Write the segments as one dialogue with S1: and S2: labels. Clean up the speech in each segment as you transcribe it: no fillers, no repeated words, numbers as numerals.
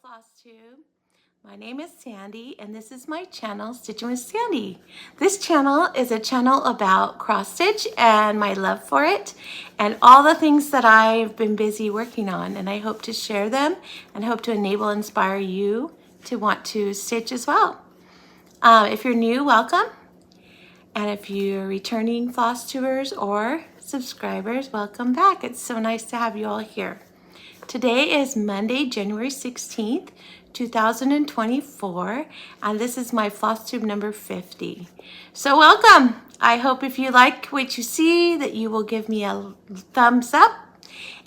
S1: Flosstube. My name is Sandy and this is my channel, Stitching with Sandy. This channel is a channel about cross stitch and my love for it and all the things that I've been busy working on, and I hope to share them and hope to enable and inspire you to want to stitch as well. If you're new, welcome. And if you're returning Flosstubers or subscribers, welcome back. It's so nice to have you all here. Today is Monday, January 16th, 2024, and this is my Flosstube number 50. So welcome. I hope if you like what you see that you will give me a thumbs up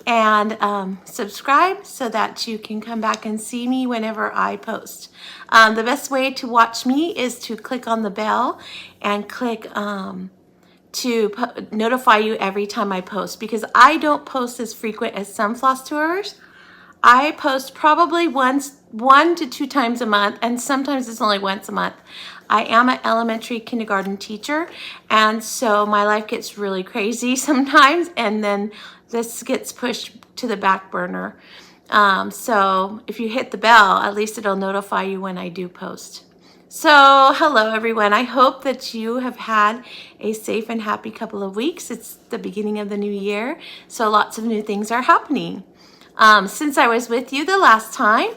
S1: and subscribe so that you can come back and see me whenever I post. The best way to watch me is to click on the bell and click to notify you every time I post, because I don't post as frequent as some Flosstubers. I post probably one to two times a month, and sometimes it's only once a month. I am an elementary kindergarten teacher, and so my life gets really crazy sometimes, and then this gets pushed to the back burner. So if you hit the bell, at least it'll notify you when I do post. So hello everyone, I hope that you have had a safe and happy couple of weeks. It's the beginning of the new year, so lots of new things are happening. Since I was with you the last time,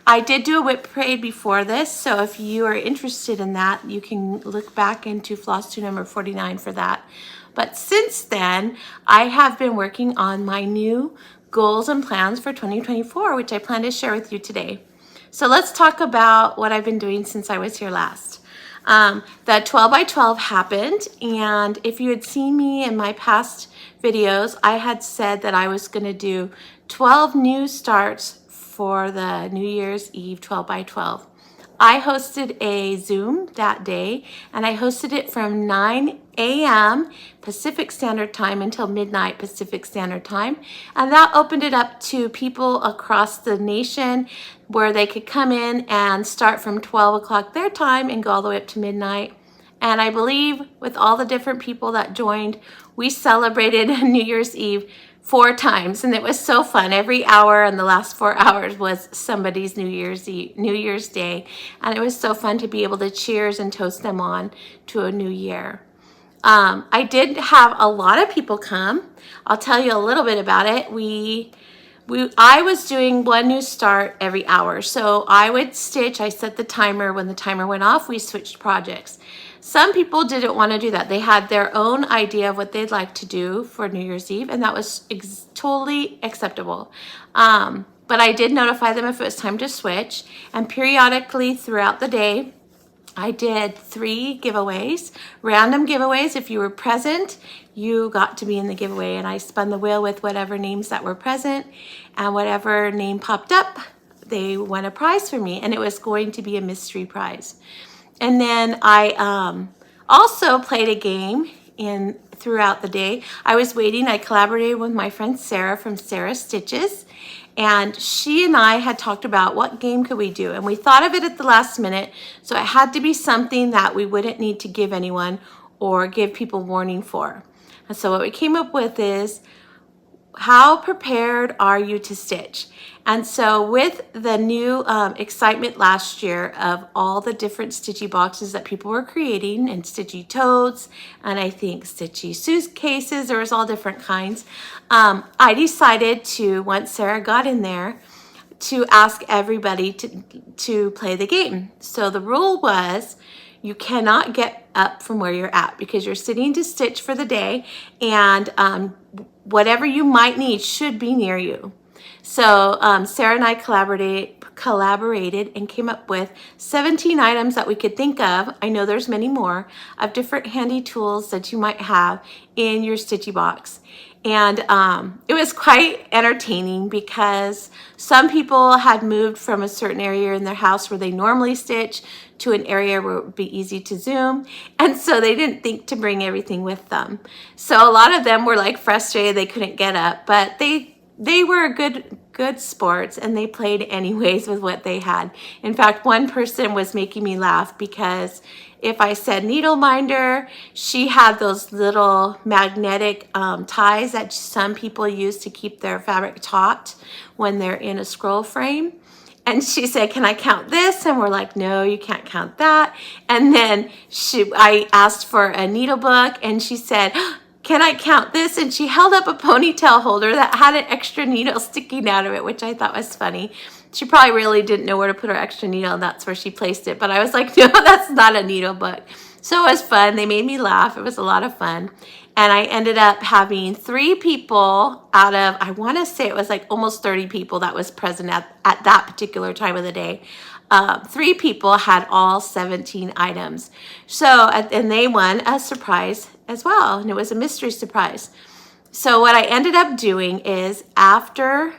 S1: I did do a WIP parade before this, so if you are interested in that, you can look back into Flosstube number 49 for that. But since then, I have been working on my new goals and plans for 2024, which I plan to share with you today. So let's talk about what I've been doing since I was here last. The 12 by 12 happened, and if you had seen me in my past videos, I had said that I was going to do 12 new starts for the New Year's Eve 12 by 12. I hosted a Zoom that day, and I hosted it from 9 a.m. Pacific Standard Time until midnight Pacific Standard Time, and that opened it up to people across the nation where they could come in and start from 12 o'clock their time and go all the way up to midnight. And I believe with all the different people that joined, we celebrated New Year's Eve 4 times, and it was so fun. Every hour in the last 4 hours was somebody's New Year's Day, and it was so fun to be able to cheers and toast them on to a new year. I did have a lot of people come. I'll tell you a little bit about it. I was doing one new start every hour, so I would stitch. I set the timer. When the timer went off, we switched projects. Some people didn't want to do that. They had their own idea of what they'd like to do for New Year's Eve, and that was totally acceptable. But I did notify them if it was time to switch, and periodically throughout the day, I did 3 giveaways, random giveaways. If you were present, you got to be in the giveaway, and I spun the wheel with whatever names that were present, and whatever name popped up, they won a prize for me, and it was going to be a mystery prize. And then I also played a game throughout the day. I was waiting. I collaborated with my friend Sarah from Sarah Stitches, and she and I had talked about what game could we do, and we thought of it at the last minute, so it had to be something that we wouldn't need to give anyone or give people warning for. And so what we came up with is, how prepared are you to stitch? And so with the new excitement last year of all the different stitchy boxes that people were creating, and stitchy totes, and I think stitchy suitcases, there was all different kinds, I decided to, once Sarah got in there, to ask everybody to play the game. So the rule was, you cannot get up from where you're at because you're sitting to stitch for the day, and whatever you might need should be near you. So Sarah and I collaborated and came up with 17 items that we could think of. I know there's many more, of different handy tools that you might have in your stitchy box. And it was quite entertaining because some people had moved from a certain area in their house where they normally stitch to an area where it would be easy to zoom, and so they didn't think to bring everything with them. So a lot of them were like frustrated they couldn't get up, but they were good sports, and they played anyways with what they had. In fact, one person was making me laugh because if I said needle minder, she had those little magnetic ties that some people use to keep their fabric taut when they're in a scroll frame. And she said, can I count this? And we're like, no, you can't count that. And then I asked for a needle book, and she said, can I count this? And she held up a ponytail holder that had an extra needle sticking out of it, which I thought was funny. She probably really didn't know where to put her extra needle, and that's where she placed it. But I was like, no, that's not a needle book. So it was fun. They made me laugh. It was a lot of fun. And I ended up having 3 people out of, I want to say it was like almost 30 people that was present at that particular time of the day. 3 people had all 17 items. So, and they won a surprise as well. And it was a mystery surprise. So what I ended up doing is after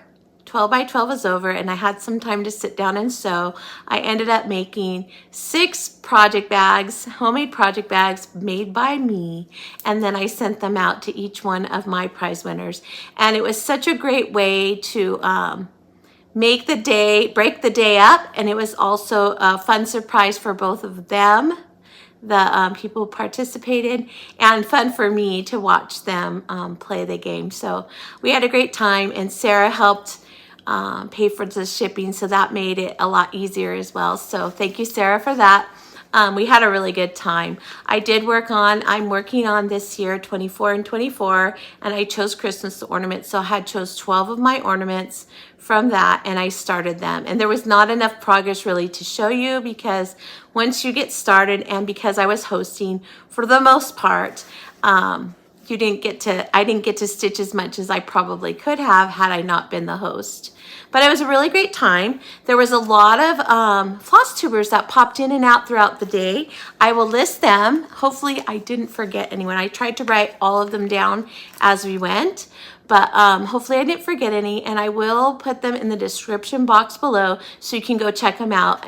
S1: 12 by 12 was over and I had some time to sit down and sew, I ended up making 6 project bags, homemade project bags made by me, and then I sent them out to each one of my prize winners. And it was such a great way to break the day up, and it was also a fun surprise for both of them, the people who participated, and fun for me to watch them play the game. So we had a great time, and Sarah helped pay for the shipping, so that made it a lot easier as well. So thank you, Sarah, for that. We had a really good time. I'm working on this year 24 and 24, and I chose Christmas ornaments. So I had chose 12 of my ornaments from that, and I started them. And there was not enough progress really to show you, because once you get started, and because I was hosting for the most part, I didn't get to stitch as much as I probably could have had I not been the host. But it was a really great time. There was a lot of Flosstubers that popped in and out throughout the day. I will list them. Hopefully I didn't forget anyone. I tried to write all of them down as we went, but hopefully I didn't forget any, and I will put them in the description box below so you can go check them out.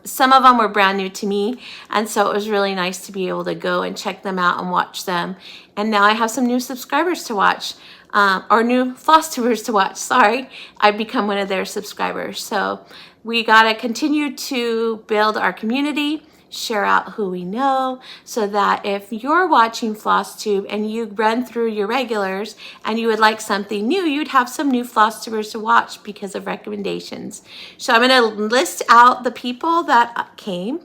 S1: Some of them were brand new to me, and so it was really nice to be able to go and check them out and watch them. And now I have some new subscribers to watch, or new Flosstubers to watch, sorry. I've become one of their subscribers. So we gotta continue to build our community, share out who we know, so that if you're watching Flosstube and you run through your regulars and you would like something new, you'd have some new Flosstubers to watch because of recommendations. So I'm gonna list out the people that came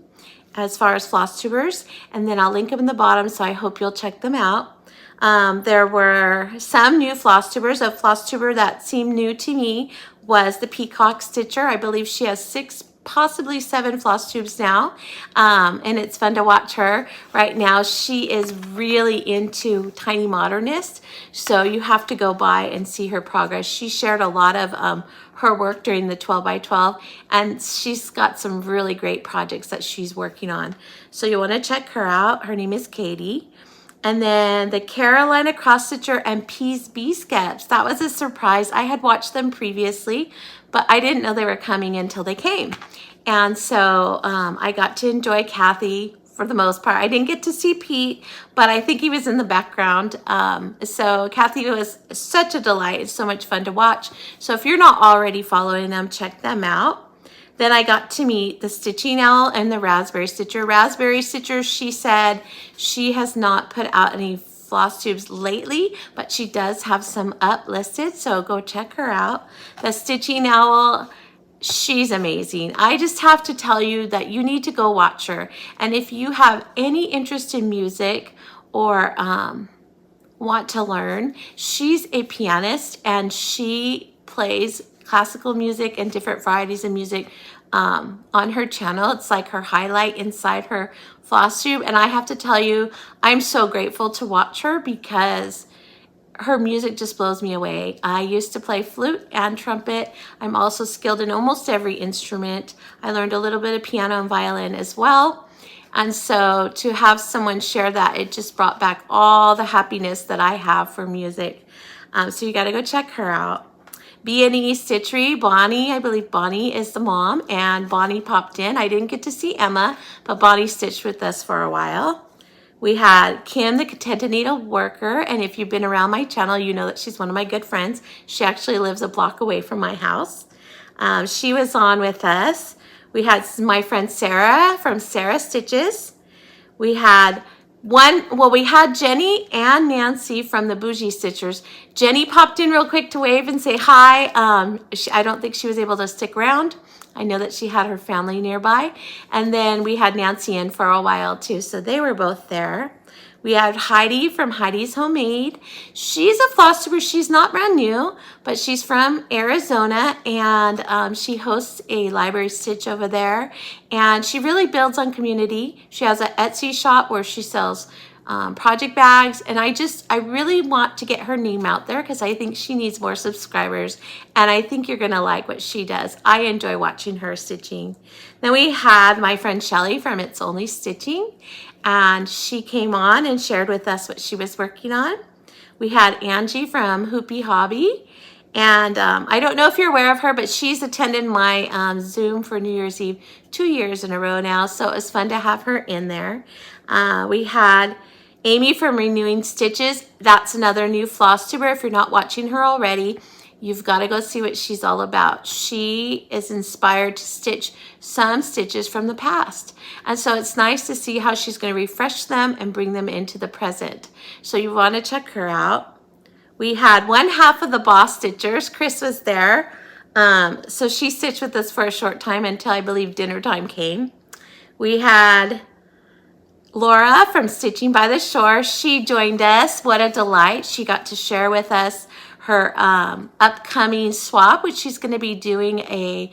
S1: as far as Flosstubers, and then I'll link them in the bottom, so I hope you'll check them out. There were some new Flosstubers. A Flosstuber that seemed new to me was the Peacock Stitcher. I believe she has 6, possibly 7 Flosstubes now, and it's fun to watch her. Right now she is really into Tiny Modernist, so you have to go by and see her progress. She shared a lot of her work during the 12 by 12, and she's got some really great projects that she's working on, so you want to check her out. Her name is Katie. And then the Carolina Cross Stitcher and Peas Bee Sketch. That was a surprise. I had watched them previously, but I didn't know they were coming until they came. And so I got to enjoy Kathy for the most part. I didn't get to see Pete, but I think he was in the background. So Kathy was such a delight. It's so much fun to watch. So if you're not already following them, check them out. Then I got to meet the Stitching Owl and the Raspberry Stitcher. Raspberry Stitcher, she said she has not put out any Flosstubes lately, but she does have some up listed, so go check her out. The Stitching Owl, she's amazing. I just have to tell you that you need to go watch her. And if you have any interest in music or want to learn, she's a pianist and she plays classical music and different varieties of music on her channel. It's like her highlight inside her Flosstube, and I have to tell you, I'm so grateful to watch her because her music just blows me away. I used to play flute and trumpet. I'm also skilled in almost every instrument. I learned a little bit of piano and violin as well. And so to have someone share that, it just brought back all the happiness that I have for music. So you got to go check her out. B&E Stitchery, Bonnie, I believe Bonnie is the mom, and Bonnie popped in. I didn't get to see Emma, but Bonnie stitched with us for a while. We had Kim, the Contented Needle Worker, and if you've been around my channel, you know that she's one of my good friends. She actually lives a block away from my house. She was on with us. We had my friend Sarah from Sarah Stitches. We had we had Jenny and Nancy from the Bougie Stitchers. Jenny popped in real quick to wave and say hi. I don't think she was able to stick around. I know that she had her family nearby. And then we had Nancy in for a while too, so they were both there. We had Heidi from Heidi's Homemade. She's a Flosstuber. She's not brand new, but she's from Arizona, and she hosts a library stitch over there. And she really builds on community. She has an Etsy shop where she sells project bags, and I really want to get her name out there because I think she needs more subscribers, and I think you're gonna like what she does. I enjoy watching her stitching. Then we had my friend Shelly from It's Only Stitching, and she came on and shared with us what she was working on. We had Angie from Hoopy Hobby, and I don't know if you're aware of her, but she's attended my Zoom for New Year's Eve 2 years in a row now, so it was fun to have her in there. We had Amy from Renewing Stitches. That's another new Flosstuber. If you're not watching her already, you've got to go see what she's all about. She is inspired to stitch some stitches from the past. And so it's nice to see how she's going to refresh them and bring them into the present. So you want to check her out. We had one half of the Boss Stitchers. Chris was there. So she stitched with us for a short time until I believe dinner time came. We had Laura from Stitching by the Shore. She joined us. What a delight. She got to share with us her upcoming swap, which she's going to be doing a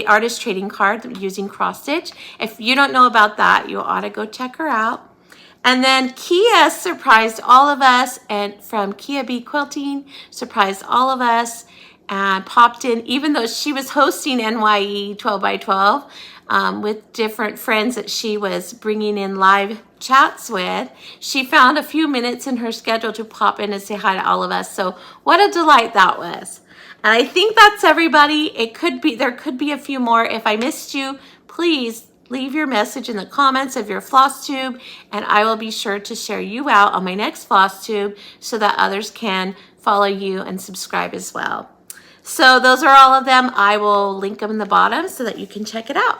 S1: artist trading card using cross stitch. If you don't know about that, you ought to go check her out. And then Kia surprised all of us, and from Kia Bee Quilting surprised all of us and popped in, even though she was hosting NYE 12 by 12 with different friends that she was bringing in live chats with. She found a few minutes in her schedule to pop in and say hi to all of us. So what a delight that was. And I think that's everybody. There could be a few more. If I missed you, please leave your message in the comments of your Flosstube, and I will be sure to share you out on my next Flosstube so that others can follow you and subscribe as well. So those are all of them. I will link them in the bottom so that you can check it out.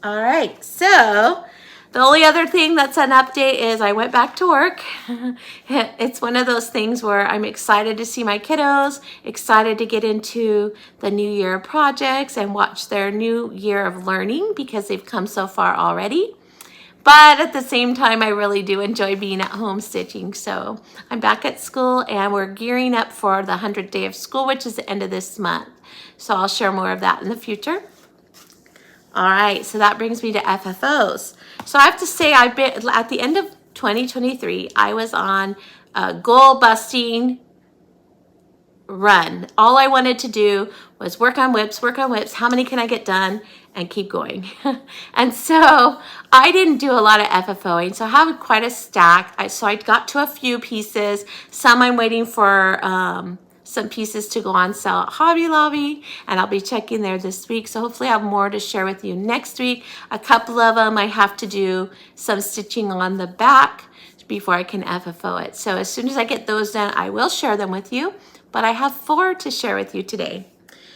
S1: All right, so the only other thing that's an update is I went back to work. It's one of those things where I'm excited to see my kiddos, excited to get into the new year of projects and watch their new year of learning because they've come so far already. But at the same time, I really do enjoy being at home stitching. So I'm back at school and we're gearing up for the 100th day of school, which is the end of this month. So I'll share more of that in the future. All right, so that brings me to FFOs. So I have to say, I've been at the end of 2023, I was on a goal-busting run. All I wanted to do was work on WIPs. How many can I get done? And keep going. And so I didn't do a lot of FFOing. So I have quite a stack. So I got to a few pieces. Some I'm waiting for some pieces to go on sale at Hobby Lobby, and I'll be checking there this week. So hopefully I have more to share with you next week. A couple of them I have to do some stitching on the back before I can FFO it. So as soon as I get those done, I will share them with you, but I have 4 to share with you today.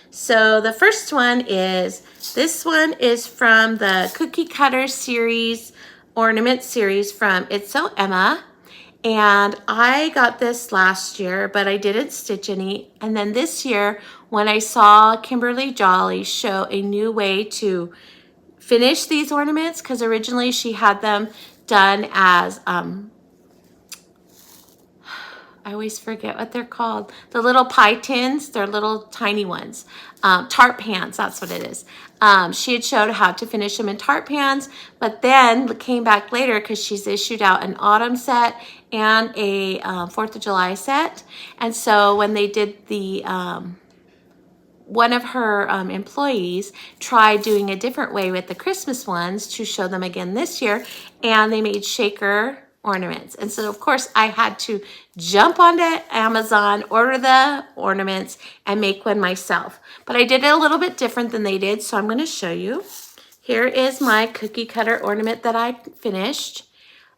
S1: So the first one is, this one is from the Cookie Cutter series, ornament series from It's So Emma. And I got this last year, but I didn't stitch any. And then this year, when I saw Kimberly Jolly show a new way to finish these ornaments, because originally she had them done as, I always forget what they're called. The little pie tins, they're little tiny ones. Tart pans, that's what it is. She had showed how to finish them in tart pans, but then came back later because she's issued out an autumn set and a 4th of July set. And so when they did the, one of her employees tried doing a different way with the Christmas ones to show them again this year, and they made shaker ornaments. And so of course I had to jump onto Amazon, order the ornaments, and make one myself. But I did it a little bit different than they did, so I'm going to show you. Here is my cookie cutter ornament that I finished.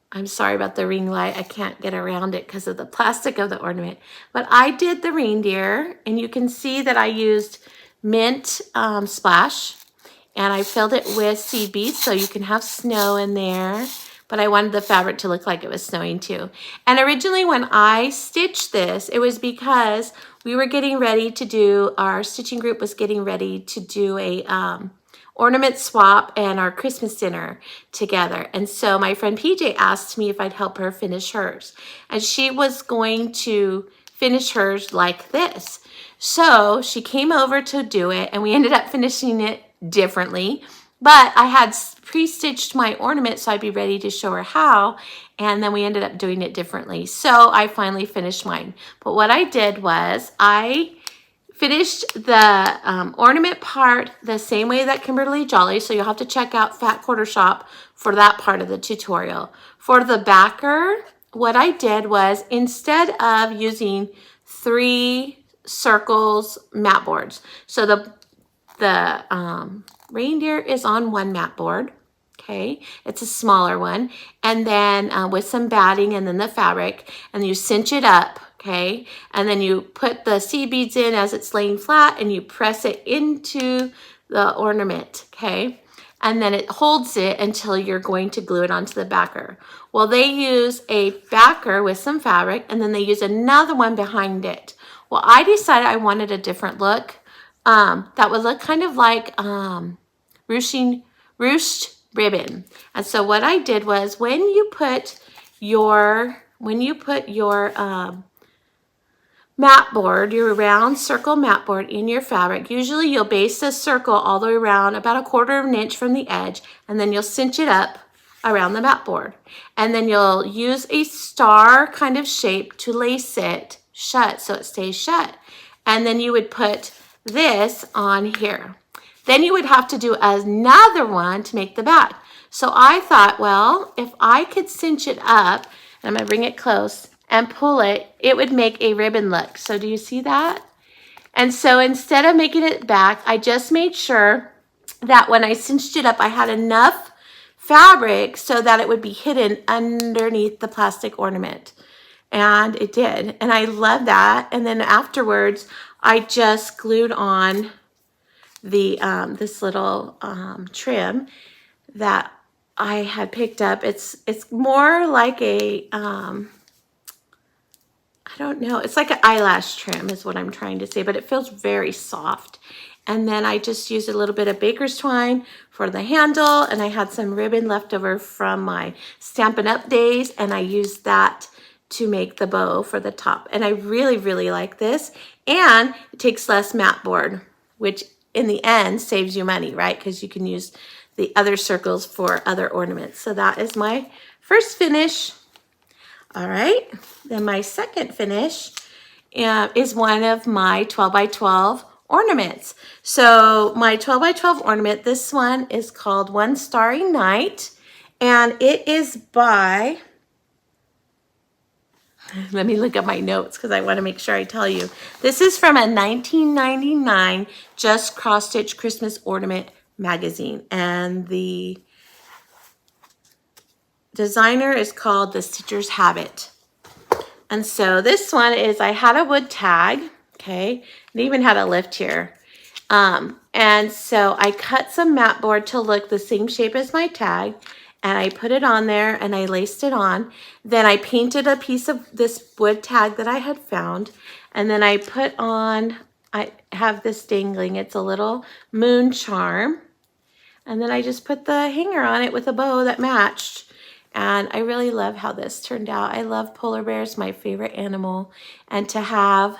S1: I'm sorry about the ring light. I can't get around it because of the plastic of the ornament. But I did the reindeer, and you can see that I used mint splash, and I filled it with seed beads, so you can have snow in there. but I wanted the fabric to look like it was snowing too. And originally when I stitched this, it was because we were getting ready to do, our stitching group was getting ready to do a ornament swap and our Christmas dinner together. And so my friend PJ asked me if I'd help her finish hers. And she was going to finish hers like this. So she came over to do it, and we ended up finishing it differently. But I had pre-stitched my ornament so I'd be ready to show her how, and then we ended up doing it differently. So I finally finished mine. But what I did was I finished the ornament part the same way that Kimberly Jolly, so you'll have to check out Fat Quarter Shop for that part of the tutorial. For the backer, what I did was, instead of using 3 circles mat boards, so the reindeer is on one mat board, okay? It's a smaller one, and then with some batting and then the fabric, and you cinch it up, okay? And then you put the seed beads in as it's laying flat, and you press it into the ornament, okay? And then it holds it until you're going to glue it onto the backer. Well, they use a backer with some fabric, and then they use another one behind it. Well, I decided I wanted a different look that would look kind of like ruched ribbon. And so what I did was, when you put your mat board, your round circle mat board in your fabric, usually you'll base the circle all the way around about 1/4 inch from the edge, and then you'll cinch it up around the mat board. And then you'll use a star kind of shape to lace it shut so it stays shut. And then you would put this on here. Then you would have to do another one to make the back. So I thought, well, if I could cinch it up, and I'm gonna bring it close, and pull it, it would make a ribbon look. So do you see that? And so instead of making it back, I just made sure that when I cinched it up, I had enough fabric so that it would be hidden underneath the plastic ornament. And it did, and I love that. And then afterwards, I just glued on the this little trim that I had picked up. It's more like a I don't know, it's like an eyelash trim is what I'm trying to say, but it feels very soft. And then I just used a little bit of baker's twine for the handle, and I had some ribbon left over from my Stampin' Up! Days, and I used that to make the bow for the top. And I really, really like this. And it takes less mat board, which in the end saves you money, right? Because you can use the other circles for other ornaments. So that is my first finish. All right, then my second finish is one of my 12 by 12 ornaments. So my 12 by 12 ornament, this one is called One Starry Night, and it is by, let me look at my notes because I want to make sure I tell you. This is from a 1999 Just Cross Stitch Christmas Ornament magazine, and the designer is called The Stitcher's Habit. And so this one is, I had a wood tag, okay, and even had a lift here. And so I cut some mat board to look the same shape as my tag, and I put it on there and I laced it on. Then I painted a piece of this wood tag that I had found, and then I put on, I have this dangling, it's a little moon charm, and then I just put the hanger on it with a bow that matched. And I really love how this turned out. I love polar bears, my favorite animal, and to have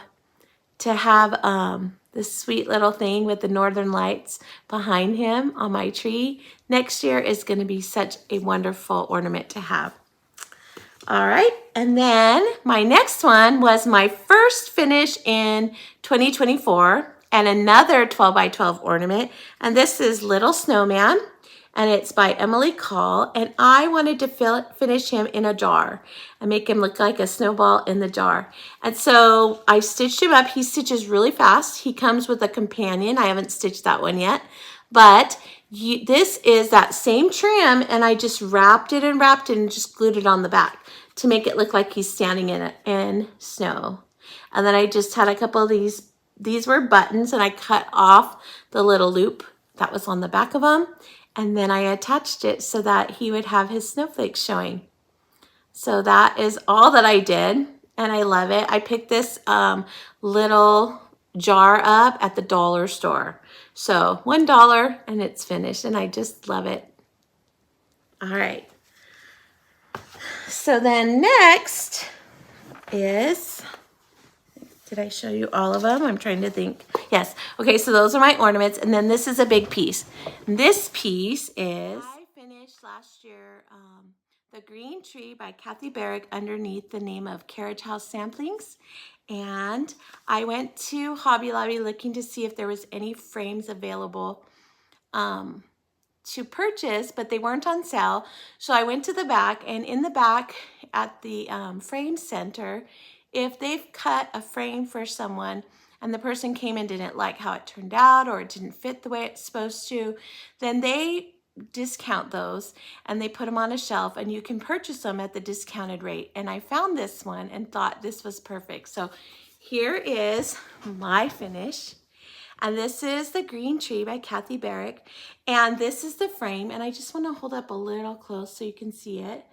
S1: this sweet little thing with the northern lights behind him on my tree next year is going to be such a wonderful ornament to have. All right, and then my next one was my first finish in 2024, and another 12 by 12 ornament, and this is Little Snowman, and it's by Emily Call, and I wanted to finish him in a jar and make him look like a snowball in the jar. And so I stitched him up. He stitches really fast. He comes with a companion. I haven't stitched that one yet, but this is that same trim, and I just wrapped it and just glued it on the back to make it look like he's standing in snow. And then I just had a couple of these were buttons, and I cut off the little loop that was on the back of them. and then I attached it so that he would have his snowflakes showing. So that is all that I did, and I love it. I picked this little jar up at the dollar store. So $1 and it's finished, and I just love it. All right. So then next is, did I show you all of them? I'm trying to think. Yes. Okay, so those are my ornaments, and then this is a big piece. This piece is, I finished last year The Green Tree by Kathy Barrick underneath the name of Carriage House Samplings. And I went to Hobby Lobby looking to see if there was any frames available to purchase, but they weren't on sale. So I went to the back, and in the back at the frame center, if they've cut a frame for someone and the person came and didn't like how it turned out, or it didn't fit the way it's supposed to, then they discount those and they put them on a shelf, and you can purchase them at the discounted rate. And I found this one and thought this was perfect. So here is my finish. And this is The Green Tree by Kathy Barrick. And this is the frame. And I just want to hold up a little close so you can see it.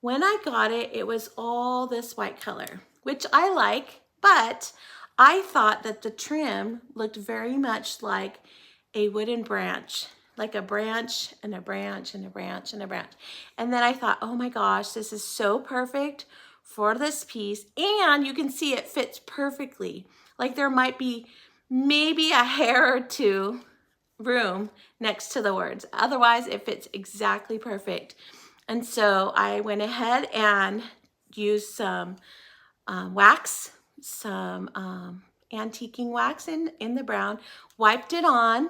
S1: When I got it, it was all this white color, which I like, but I thought that the trim looked very much like a wooden branch, like a branch and a branch and a branch and a branch. And then I thought, oh my gosh, this is so perfect for this piece. And you can see it fits perfectly. Like there might be maybe a hair or two room next to the words. Otherwise, it fits exactly perfect. And so I went ahead and used some wax, some antiquing wax in the brown, wiped it on,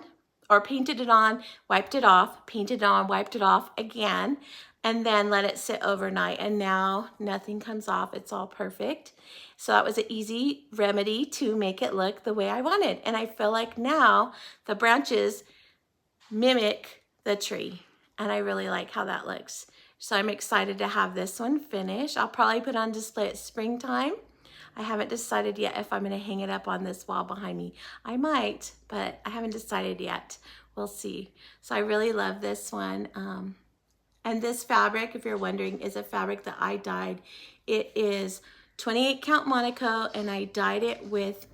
S1: or painted it on, wiped it off, painted it on, wiped it off again, and then let it sit overnight. And now nothing comes off. It's all perfect. So that was an easy remedy to make it look the way I wanted. And I feel like now the branches mimic the tree, and I really like how that looks. So I'm excited to have this one finished. I'll probably put on display at springtime. I haven't decided yet if I'm going to hang it up on this wall behind me. I might, but I haven't decided yet. We'll see. So I really love this one. And this fabric, if you're wondering, is a fabric that I dyed. It is 28 count Monaco, and I dyed it with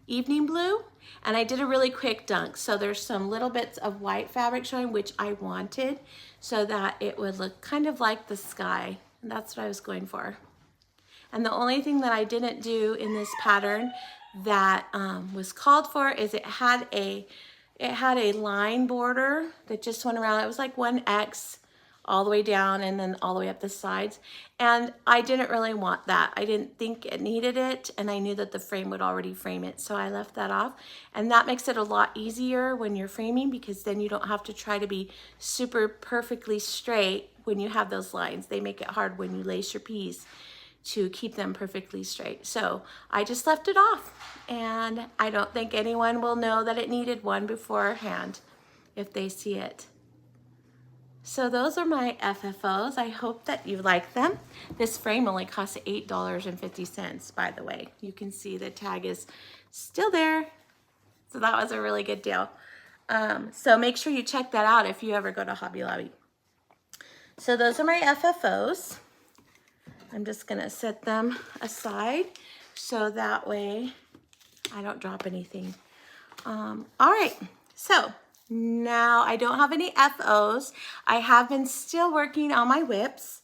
S1: evening blue, and I did a really quick dunk. So there's some little bits of white fabric showing, which I wanted so that it would look kind of like the sky. And that's what I was going for. And the only thing that I didn't do in this pattern that was called for is it had a line border that just went around. It was like 1X all the way down and then all the way up the sides. And I didn't really want that. I didn't think it needed it, and I knew that the frame would already frame it, so I left that off. And that makes it a lot easier when you're framing, because then you don't have to try to be super perfectly straight when you have those lines. They make it hard when you lace your piece to keep them perfectly straight. So I just left it off, and I don't think anyone will know that it needed one beforehand if they see it. So those are my FFOs. I hope that you like them. This frame only costs $8.50, by the way. You can see the tag is still there. So that was a really good deal. So make sure you check that out if you ever go to Hobby Lobby. So those are my FFOs. I'm just gonna set them aside so that way I don't drop anything. All right, so now I don't have any FOs. I have been still working on my WIPs.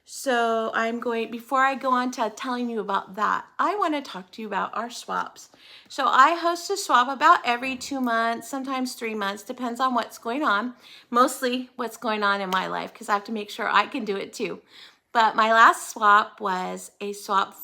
S1: So I'm going, before I go on to telling you about that, I want to talk to you about our swaps. So I host a swap about every 2 months, sometimes 3 months, depends on what's going on. Mostly what's going on in my life, because I have to make sure I can do it too. But my last swap was a swap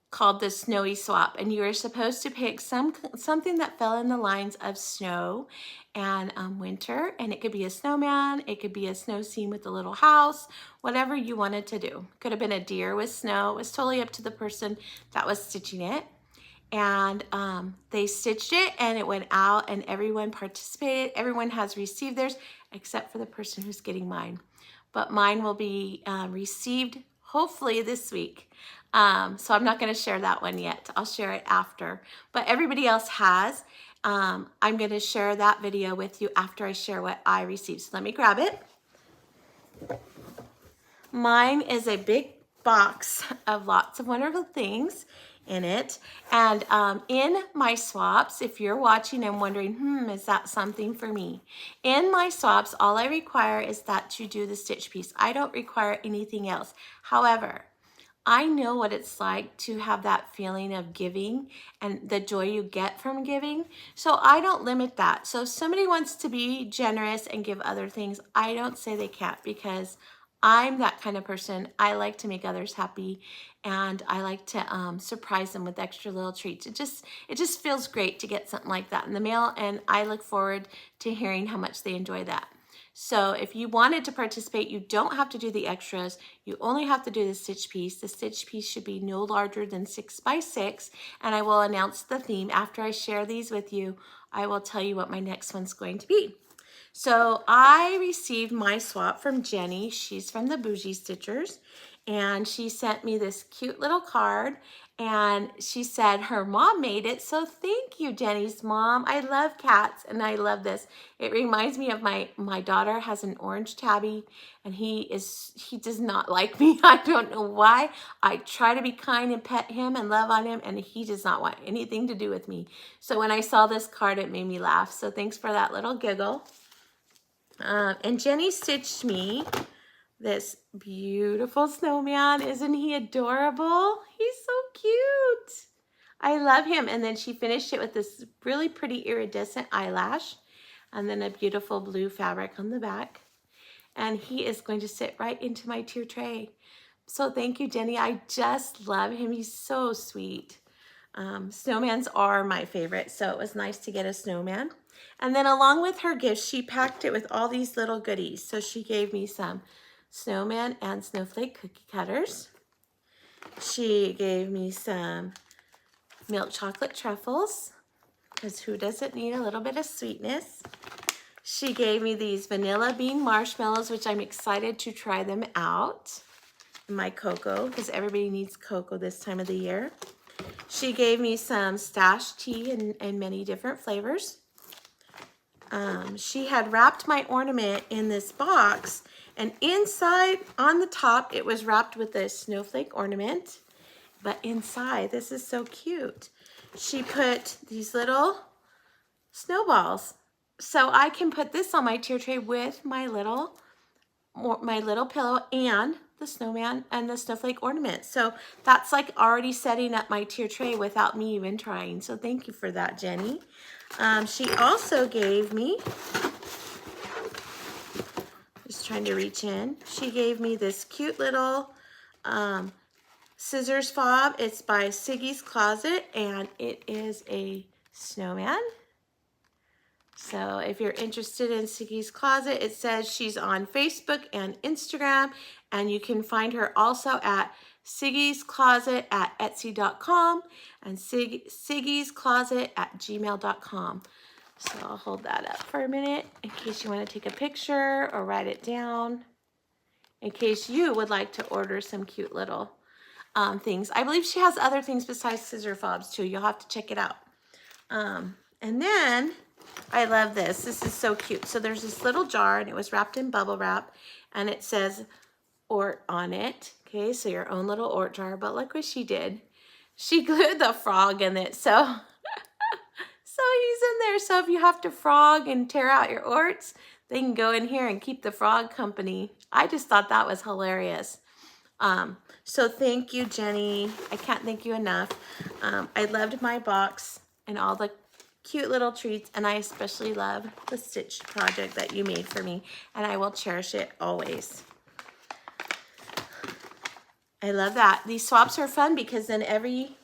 S1: called the Snowy Swap, and you were supposed to pick something that fell in the lines of snow and winter, and it could be a snowman, it could be a snow scene with a little house, whatever you wanted to do. Could have been a deer with snow. It was totally up to the person that was stitching it. And they stitched it, and it went out, and everyone participated. Everyone has received theirs except for the person who's getting mine. But mine will be received hopefully this week. So I'm not going to share that one yet. I'll share it after. But everybody else has. I'm going to share that video with you after I share what I received. So let me grab it. Mine is a big box of lots of wonderful things in it. And in my swaps, if you're watching and wondering, is that something for me? In my swaps, all I require is that you do the stitch piece. I don't require anything else. However, I know what it's like to have that feeling of giving and the joy you get from giving. So I don't limit that. So if somebody wants to be generous and give other things, I don't say they can't, because I'm that kind of person. I like to make others happy, and I like to surprise them with extra little treats. It just feels great to get something like that in the mail, and I look forward to hearing how much they enjoy that. So if you wanted to participate, you don't have to do the extras. You only have to do the stitch piece. The stitch piece should be no larger than 6 by 6, and I will announce the theme. After I share these with you, I will tell you what my next one's going to be. So I received my swap from Jenny. She's from the Bougie Stitchers, and she sent me this cute little card, and she said her mom made it. So thank you, Jenny's mom. I love cats, and I love this. It reminds me of my daughter has an orange tabby, and he does not like me. I don't know why. I try to be kind and pet him and love on him, and he does not want anything to do with me. So when I saw this card, it made me laugh. So thanks for that little giggle. And Jenny stitched me this beautiful snowman. Isn't he adorable? He's so cute. I love him. And then she finished it with this really pretty iridescent eyelash, and then a beautiful blue fabric on the back. And he is going to sit right into my tier tray. So thank you, Jenny. I just love him. He's so sweet. Snowmans are my favorite, so it was nice to get a snowman. And then along with her gift, she packed it with all these little goodies. So she gave me some snowman and snowflake cookie cutters. She gave me some milk chocolate truffles, because who doesn't need a little bit of sweetness? She gave me these vanilla bean marshmallows, which I'm excited to try them out. My cocoa, because everybody needs cocoa this time of the year. She gave me some stash tea in many different flavors. She had wrapped my ornament in this box, and inside, on the top, it was wrapped with a snowflake ornament. But inside, this is so cute. She put these little snowballs. So I can put this on my tier tray with my little pillow and the snowman and the snowflake ornament. So that's like already setting up my tier tray without me even trying. So thank you for that, Jenny. She also gave me, just trying to reach in, she gave me this cute little scissors fob. It's by Siggy's Closet, and it is a snowman. So if you're interested in Siggy's Closet, it says she's on Facebook and Instagram, and you can find her also at Siggy's Closet at Etsy.com and Siggy's Closet at gmail.com. So I'll hold that up for a minute in case you want to take a picture or write it down, in case you would like to order some cute little things. I believe she has other things besides scissor fobs too. You'll have to check it out. And then I love this. This is so cute. So there's this little jar, and it was wrapped in bubble wrap, and it says Ort on it. Okay, so your own little Ort jar. But look what she did. She glued the frog in it. So, so he's in there. So if you have to frog and tear out your Orts, they can go in here and keep the frog company. I just thought that was hilarious. So thank you, Jenny. I can't thank you enough. I loved my box and all the cute little treats, and I especially love the stitch project that you made for me, and I will cherish it always. I love that. These swaps are fun because then every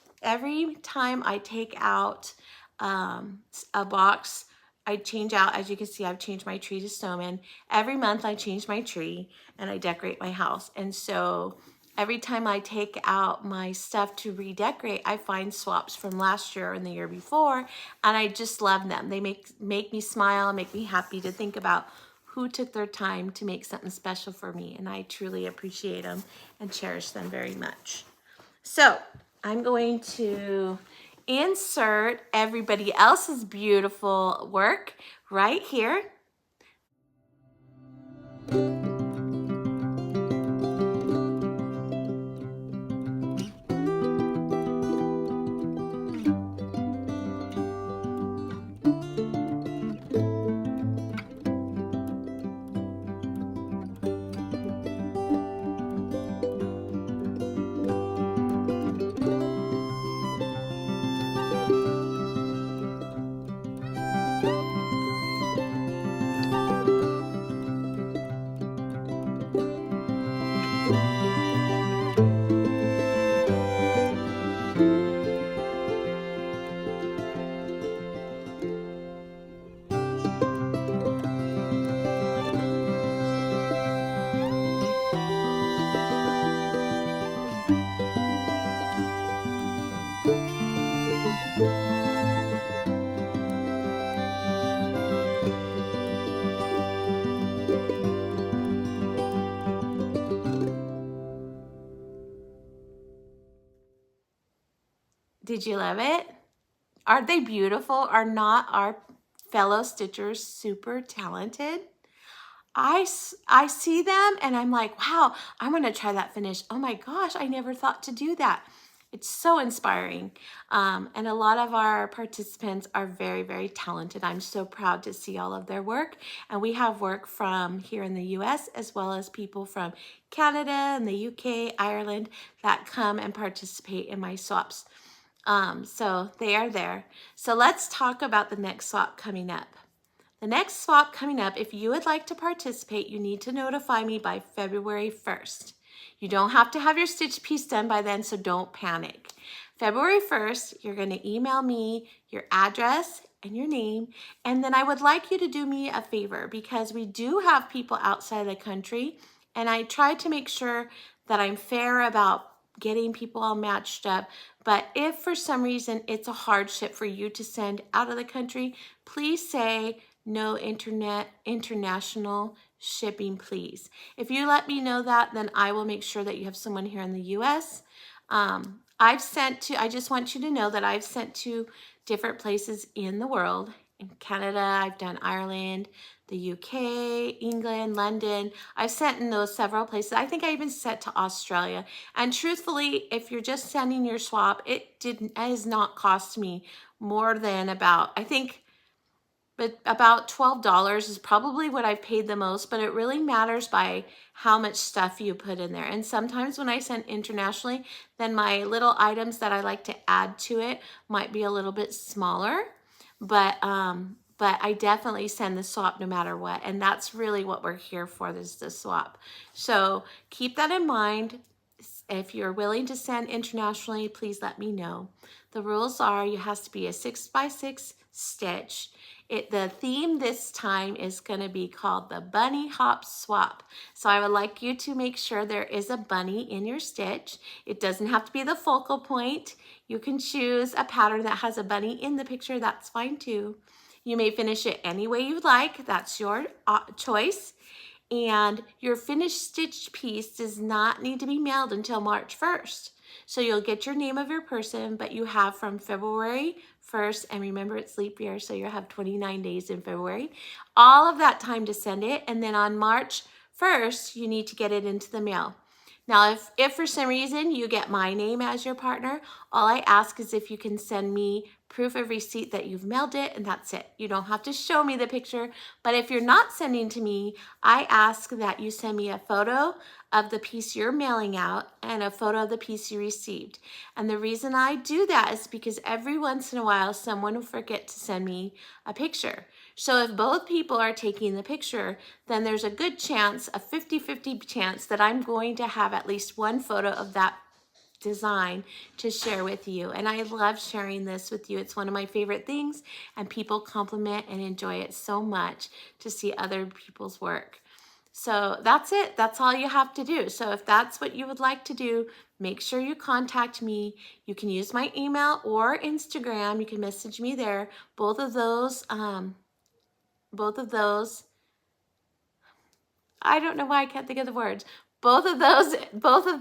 S1: time I take out a box, I change out. As you can see, I've changed my tree to snowman. Every month I change my tree and I decorate my house, and so every time I take out my stuff to redecorate, I find swaps from last year and the year before, and I just love them. They make me smile, make me happy to think about who took their time to make something special for me, and I truly appreciate them and cherish them very much. So I'm going to insert everybody else's beautiful work right here. Did you love it? Aren't they beautiful? Are not our fellow stitchers super talented? I see them and I'm like, wow, I'm gonna try that finish. Oh my gosh, I never thought to do that. It's so inspiring. And a lot of our participants are very, very talented. I'm so proud to see all of their work. And we have work from here in the US as well as people from Canada and the UK, Ireland that come and participate in my swaps. So they are there. So let's talk about the next swap coming up. The next swap coming up, if you would like to participate, you need to notify me by February 1st. You don't have to have your stitch piece done by then, so don't panic. February 1st, you're going to email me your address and your name, and then I would like you to do me a favor because we do have people outside the country, and I try to make sure that I'm fair about getting people all matched up. But if for some reason it's a hardship for you to send out of the country, please say no international shipping, please. If you let me know that, then I will make sure that you have someone here in the US. I just want you to know that I've sent to different places in the world. In Canada, I've done Ireland, the UK, England, London. I've sent in those several places. I think I even sent to Australia. And truthfully, if you're just sending your swap, it has not cost me more than about $12 is probably what I've paid the most, but it really matters by how much stuff you put in there. And sometimes when I send internationally, then my little items that I like to add to it might be a little bit smaller, but I definitely send the swap no matter what. And that's really what we're here for, is the swap. So keep that in mind. If you're willing to send internationally, please let me know. The rules are you has to be a 6x6 stitch. The theme this time is going to be called the Bunny Hop Swap. So I would like you to make sure there is a bunny in your stitch. It doesn't have to be the focal point. You can choose a pattern that has a bunny in the picture. That's fine too. You may finish it any way you'd like. That's your choice. And your finished stitch piece does not need to be mailed until March 1st. So you'll get your name of your person, but you have from February 1st, and remember it's leap year, so you'll have 29 days in February, all of that time to send it, and then on March 1st, you need to get it into the mail. Now, if for some reason you get my name as your partner, all I ask is if you can send me proof of receipt that you've mailed it, and that's it. You don't have to show me the picture, but if you're not sending to me, I ask that you send me a photo of the piece you're mailing out and a photo of the piece you received. And the reason I do that is because every once in a while, someone will forget to send me a picture. So if both people are taking the picture, then there's a good chance, a 50-50 chance, that I'm going to have at least one photo of that design to share with you. And I love sharing this with you. It's one of my favorite things, and people compliment and enjoy it so much to see other people's work. So that's it. That's all you have to do. So if that's what you would like to do, make sure you contact me. You can use my email or Instagram. You can message me there. Both of those, I don't know why I can't think of the words. Both of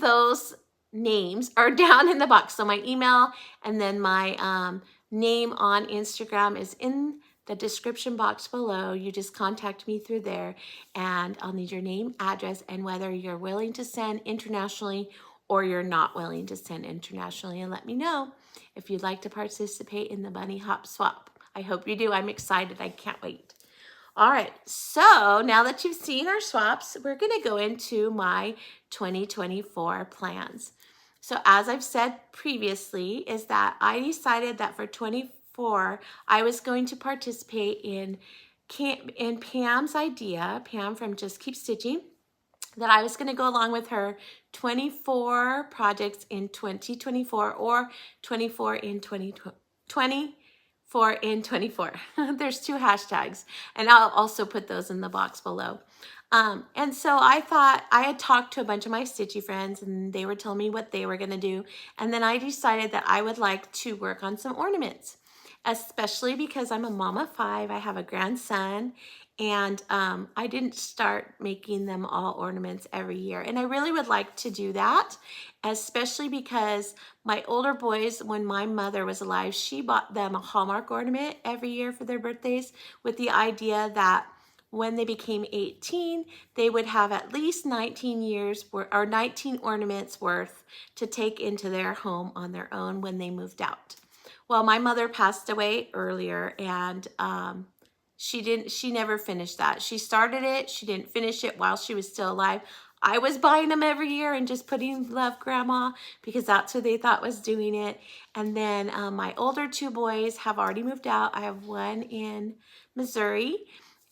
S1: those names are down in the box. So my email and then my name on Instagram is in the description box below. You just contact me through there, and I'll need your name, address, and whether you're willing to send internationally or you're not willing to send internationally, and let me know if you'd like to participate in the bunny hop swap. I hope you do. I'm excited. I can't wait. All right, so now that you've seen our swaps, we're going to go into my 2024 plans. So as I've said previously, is that I decided that for 24, I was going to participate in Pam's idea, Pam from Just Keep Stitching, that I was going to go along with her 24 projects in 2024 or 24 in 2020. 4 in 24. There's 2 hashtags, and I'll also put those in the box below. And so I thought, I had talked to a bunch of my stitchy friends, and they were telling me what they were going to do. And then I decided that I would like to work on some ornaments, especially because I'm a mom of 5. I have a grandson, and I didn't start making them all ornaments every year. And I really would like to do that, especially because my older boys, when my mother was alive, she bought them a Hallmark ornament every year for their birthdays with the idea that when they became 18, they would have at least 19 years or 19 ornaments worth to take into their home on their own when they moved out. Well, my mother passed away earlier, and she never finished that. She started it, she didn't finish it while she was still alive. I was buying them every year and just putting love grandma because that's who they thought was doing it. And then my older 2 boys have already moved out. I have one in Missouri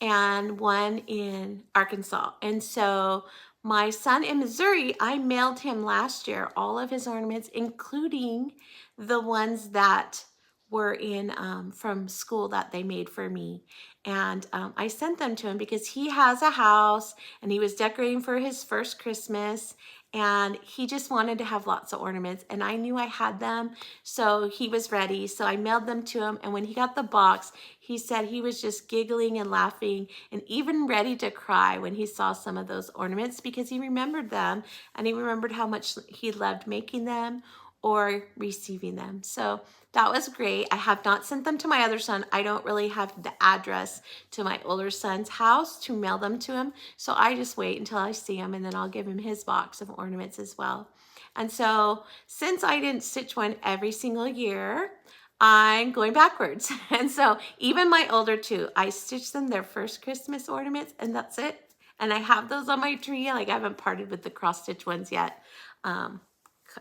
S1: and one in Arkansas. And so my son in Missouri, I mailed him last year all of his ornaments, including the ones that were in from school that they made for me. And I sent them to him because he has a house and he was decorating for his first Christmas, and he just wanted to have lots of ornaments, and I knew I had them, so he was ready. So I mailed them to him, and when he got the box, he said he was just giggling and laughing and even ready to cry when he saw some of those ornaments because he remembered them, and he remembered how much he loved making them or receiving them. So that was great. I have not sent them to my other son. I don't really have the address to my older son's house to mail them to him. So I just wait until I see him, and then I'll give him his box of ornaments as well. And so since I didn't stitch one every single year, I'm going backwards. And so even my older 2, I stitched them their first Christmas ornaments, and that's it. And I have those on my tree. Like, I haven't parted with the cross stitch ones yet.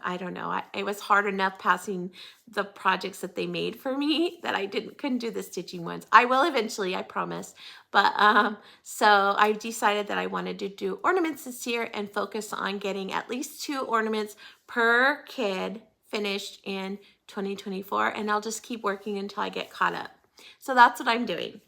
S1: I don't know. It was hard enough passing the projects that they made for me that I couldn't do the stitching ones. I will eventually, I promise. But so I decided that I wanted to do ornaments this year and focus on getting at least 2 ornaments per kid finished in 2024. And I'll just keep working until I get caught up. So that's what I'm doing.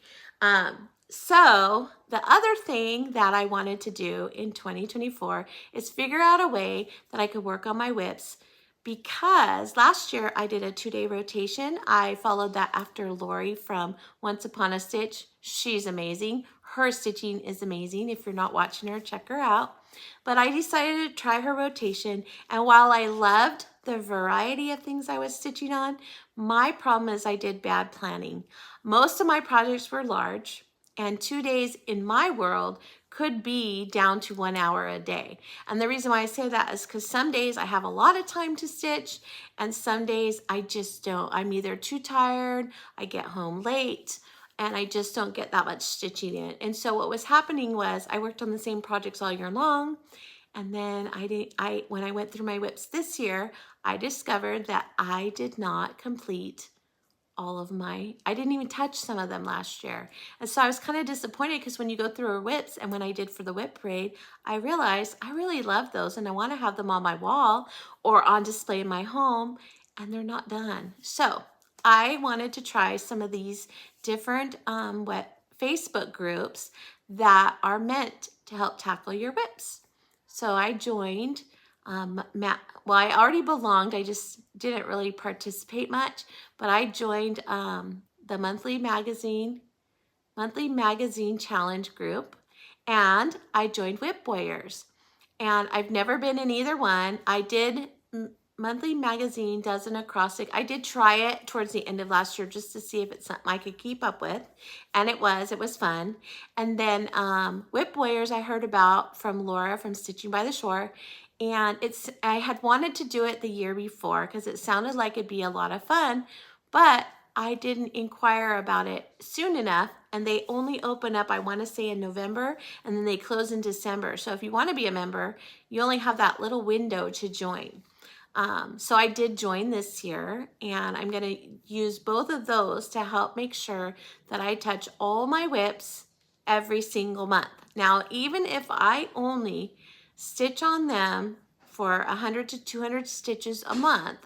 S1: So the other thing that I wanted to do in 2024 is figure out a way that I could work on my WIPs, because last year I did a 2-day rotation. I followed that after Lori from Once Upon a Stitch. She's amazing. Her stitching is amazing. If you're not watching her, check her out. But I decided to try her rotation, and while I loved the variety of things I was stitching on, my problem is I did bad planning. Most of my projects were large, and 2 days in my world could be down to 1 hour a day. And the reason why I say that is because some days I have a lot of time to stitch, and some days I just don't. I'm either too tired, I get home late, and I just don't get that much stitching in. And so what was happening was I worked on the same projects all year long, and then when I went through my WIPs this year, I discovered that I did not complete I didn't even touch some of them last year. And so I was kind of disappointed, because when you go through our WIPs, and when I did for the WIP parade, I realized I really love those and I want to have them on my wall or on display in my home, and they're not done. So I wanted to try some of these different Facebook groups that are meant to help tackle your WIPs. So I joined I already belonged. I just didn't really participate much, but I joined the monthly magazine challenge group, and I joined WIP Warriors. And I've never been in either one. I did Monthly Magazine does an acrostic. I did try it towards the end of last year just to see if it's something I could keep up with. And it was fun. And then WIP Warriors I heard about from Laura from Stitching by the Shore. And I had wanted to do it the year before because it sounded like it'd be a lot of fun, but I didn't inquire about it soon enough, and they only open up, I want to say, in November, and then they close in December. So if you want to be a member, you only have that little window to join. So I did join this year, and I'm going to use both of those to help make sure that I touch all my WIPs every single month. Now, even if I only stitch on them for 100 to 200 stitches a month,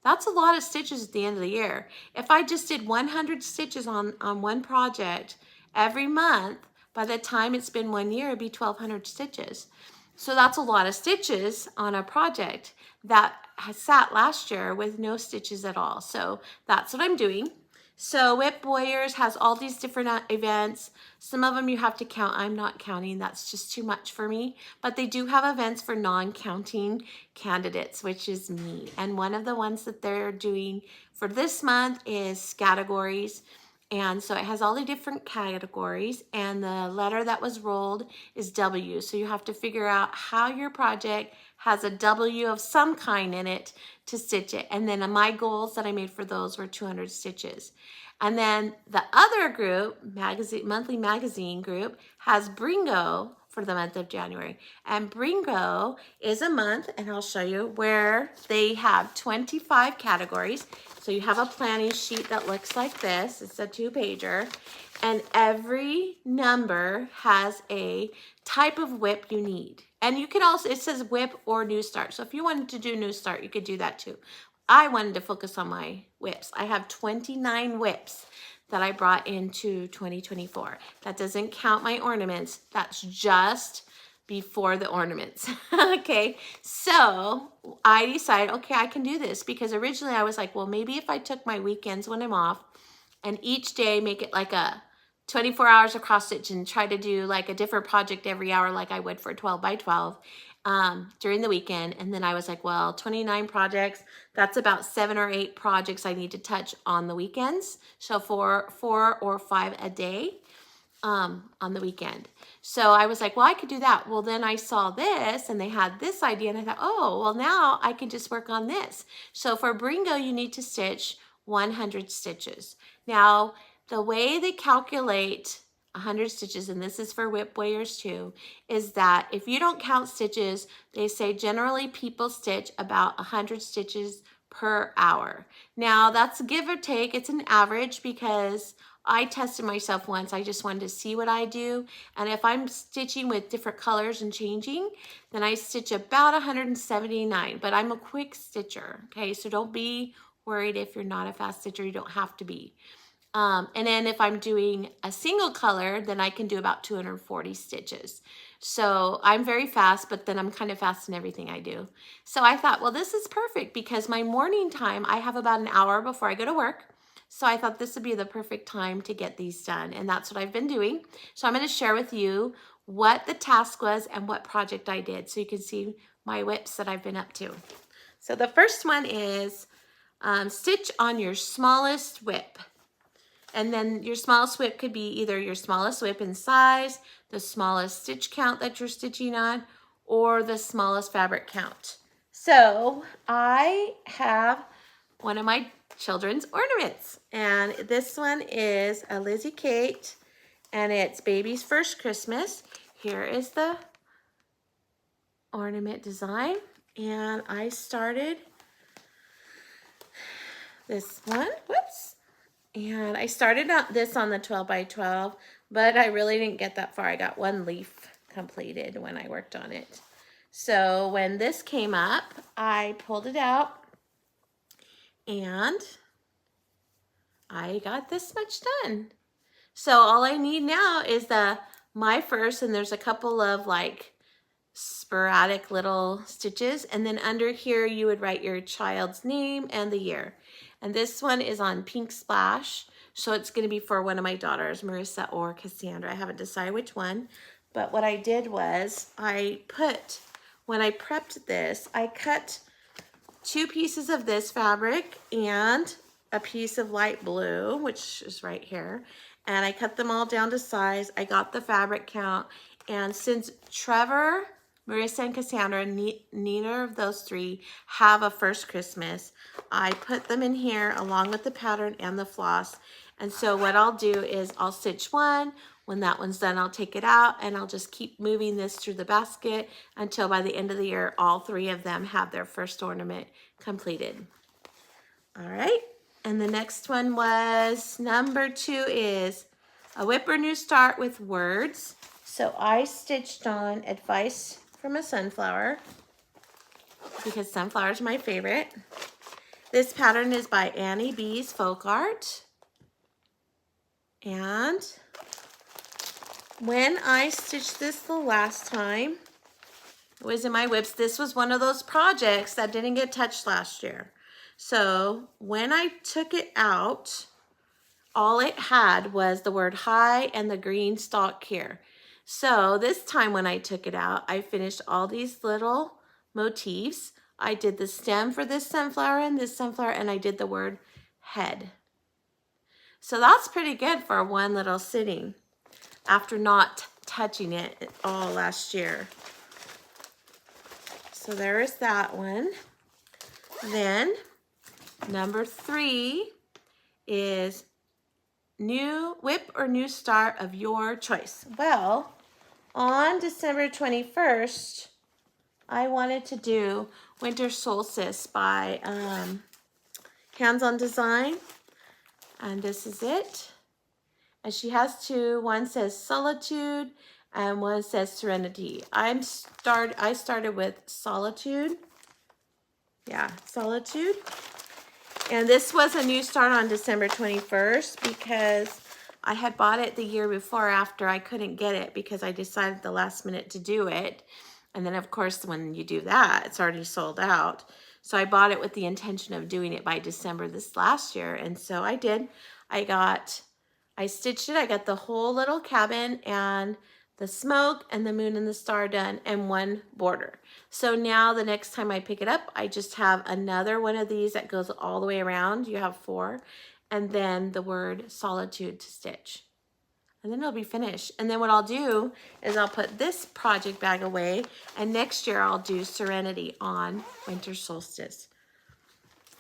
S1: that's a lot of stitches at the end of the year. If I just did 100 stitches on one project every month, by the time it's been 1 year, it'd be 1,200 stitches. So that's a lot of stitches on a project that has sat last year with no stitches at all. So that's what I'm doing. So WIP Warriors has all these different events. Some of them you have to count. I'm not counting. That's just too much for me. But they do have events for non-counting candidates, which is me. And one of the ones that they're doing for this month is categories. And so it has all the different categories, and the letter that was rolled is W. So you have to figure out how your project has a W of some kind in it to stitch it. And then my goals that I made for those were 200 stitches. And then the other group, monthly magazine group, has Brrringo for the month of January. And Brrringo is a month, and I'll show you, where they have 25 categories. So you have a planning sheet that looks like this. It's a 2-pager. And every number has a type of WIP you need. And you can also, it says WIP or New Start. So if you wanted to do New Start, you could do that too. I wanted to focus on my WIPs. I have 29 WIPs that I brought into 2024. That doesn't count my ornaments. That's just before the ornaments. Okay, so I decided, okay, I can do this, because originally I was like, well, maybe if I took my weekends when I'm off and each day make it like a 24 hours of cross stitch and try to do like a different project every hour like I would for 12 by 12 during the weekend. And then I was like, well, 29 projects, that's about 7 or 8 projects I need to touch on the weekends. So 4 or 5 a day on the weekend. So I was like, well, I could do that. Well, then I saw this and they had this idea, and I thought, oh, well, now I can just work on this. So for Brrringo, you need to stitch 100 stitches. Now, the way they calculate 100 stitches, and this is for WIP Warriors too, is that if you don't count stitches, they say generally people stitch about 100 stitches per hour. Now, that's give or take. It's an average, because I tested myself once. I just wanted to see what I do. And if I'm stitching with different colors and changing, then I stitch about 179. But I'm a quick stitcher, okay? So don't be worried if you're not a fast stitcher. You don't have to be. And then if I'm doing a single color, then I can do about 240 stitches. So I'm very fast, but then I'm kind of fast in everything I do. So I thought, well, this is perfect, because my morning time, I have about an hour before I go to work. So I thought this would be the perfect time to get these done. And that's what I've been doing. So I'm going to share with you what the task was and what project I did, so you can see my WIPs that I've been up to. So the first one is stitch on your smallest WIP. And then your smallest WIP could be either your smallest WIP in size, the smallest stitch count that you're stitching on, or the smallest fabric count. So I have one of my children's ornaments, and this one is a Lizzie Kate, and it's Baby's First Christmas. Here is the ornament design, and I started this one, whoops, and I started this on the 12 by 12, but I really didn't get that far. I got one leaf completed when I worked on it. So when this came up, I pulled it out, and I got this much done. So all I need now is my first, and there's a couple of like sporadic little stitches, and then under here you would write your child's name and the year. And this one is on Pink Splash, so it's going to be for one of my daughters, Marissa or Cassandra. I haven't decided which one, but what I did was when I prepped this, I cut 2 pieces of this fabric and a piece of light blue, which is right here. And I cut them all down to size. I got the fabric count. And since Trevor, Marissa, and Cassandra, neither of those 3 have a first Christmas, I put them in here along with the pattern and the floss. And so what I'll do is I'll stitch one. When that one's done, I'll take it out and I'll just keep moving this through the basket until by the end of the year, all 3 of them have their first ornament completed. All right. And the next one was number 2 is a WIP or New Start with words. So I stitched on Advice from a Sunflower because sunflowers are my favorite. This pattern is by Annie B's Folk Art. And when I stitched this the last time, it was in my WIPs. This was one of those projects that didn't get touched last year. So when I took it out, all it had was the word hi and the green stalk here. So this time when I took it out, I finished all these little motifs. I did the stem for this sunflower, and I did the word head. So that's pretty good for one little sitting after not touching it all last year. So there is that one. Then number 3 is new WIP or New Start of your choice. Well, on December 21st, I wanted to do Winter Solstice by Hands on Design. And this is it. And she has 2. One says Solitude and one says Serenity. I started with Solitude. Yeah, Solitude. And this was a new start on December 21st because I had bought it the year before after I couldn't get it because I decided at the last minute to do it. And then of course, when you do that, it's already sold out. So I bought it with the intention of doing it by December this last year. And so I did. I stitched it. I got the whole little cabin and the smoke and the moon and the star done and one border. So now the next time I pick it up, I just have another one of these that goes all the way around. You have 4. And then the word Solitude to stitch. And then it'll be finished. And then what I'll do is I'll put this project bag away. And next year I'll do Serenity on Winter Solstice.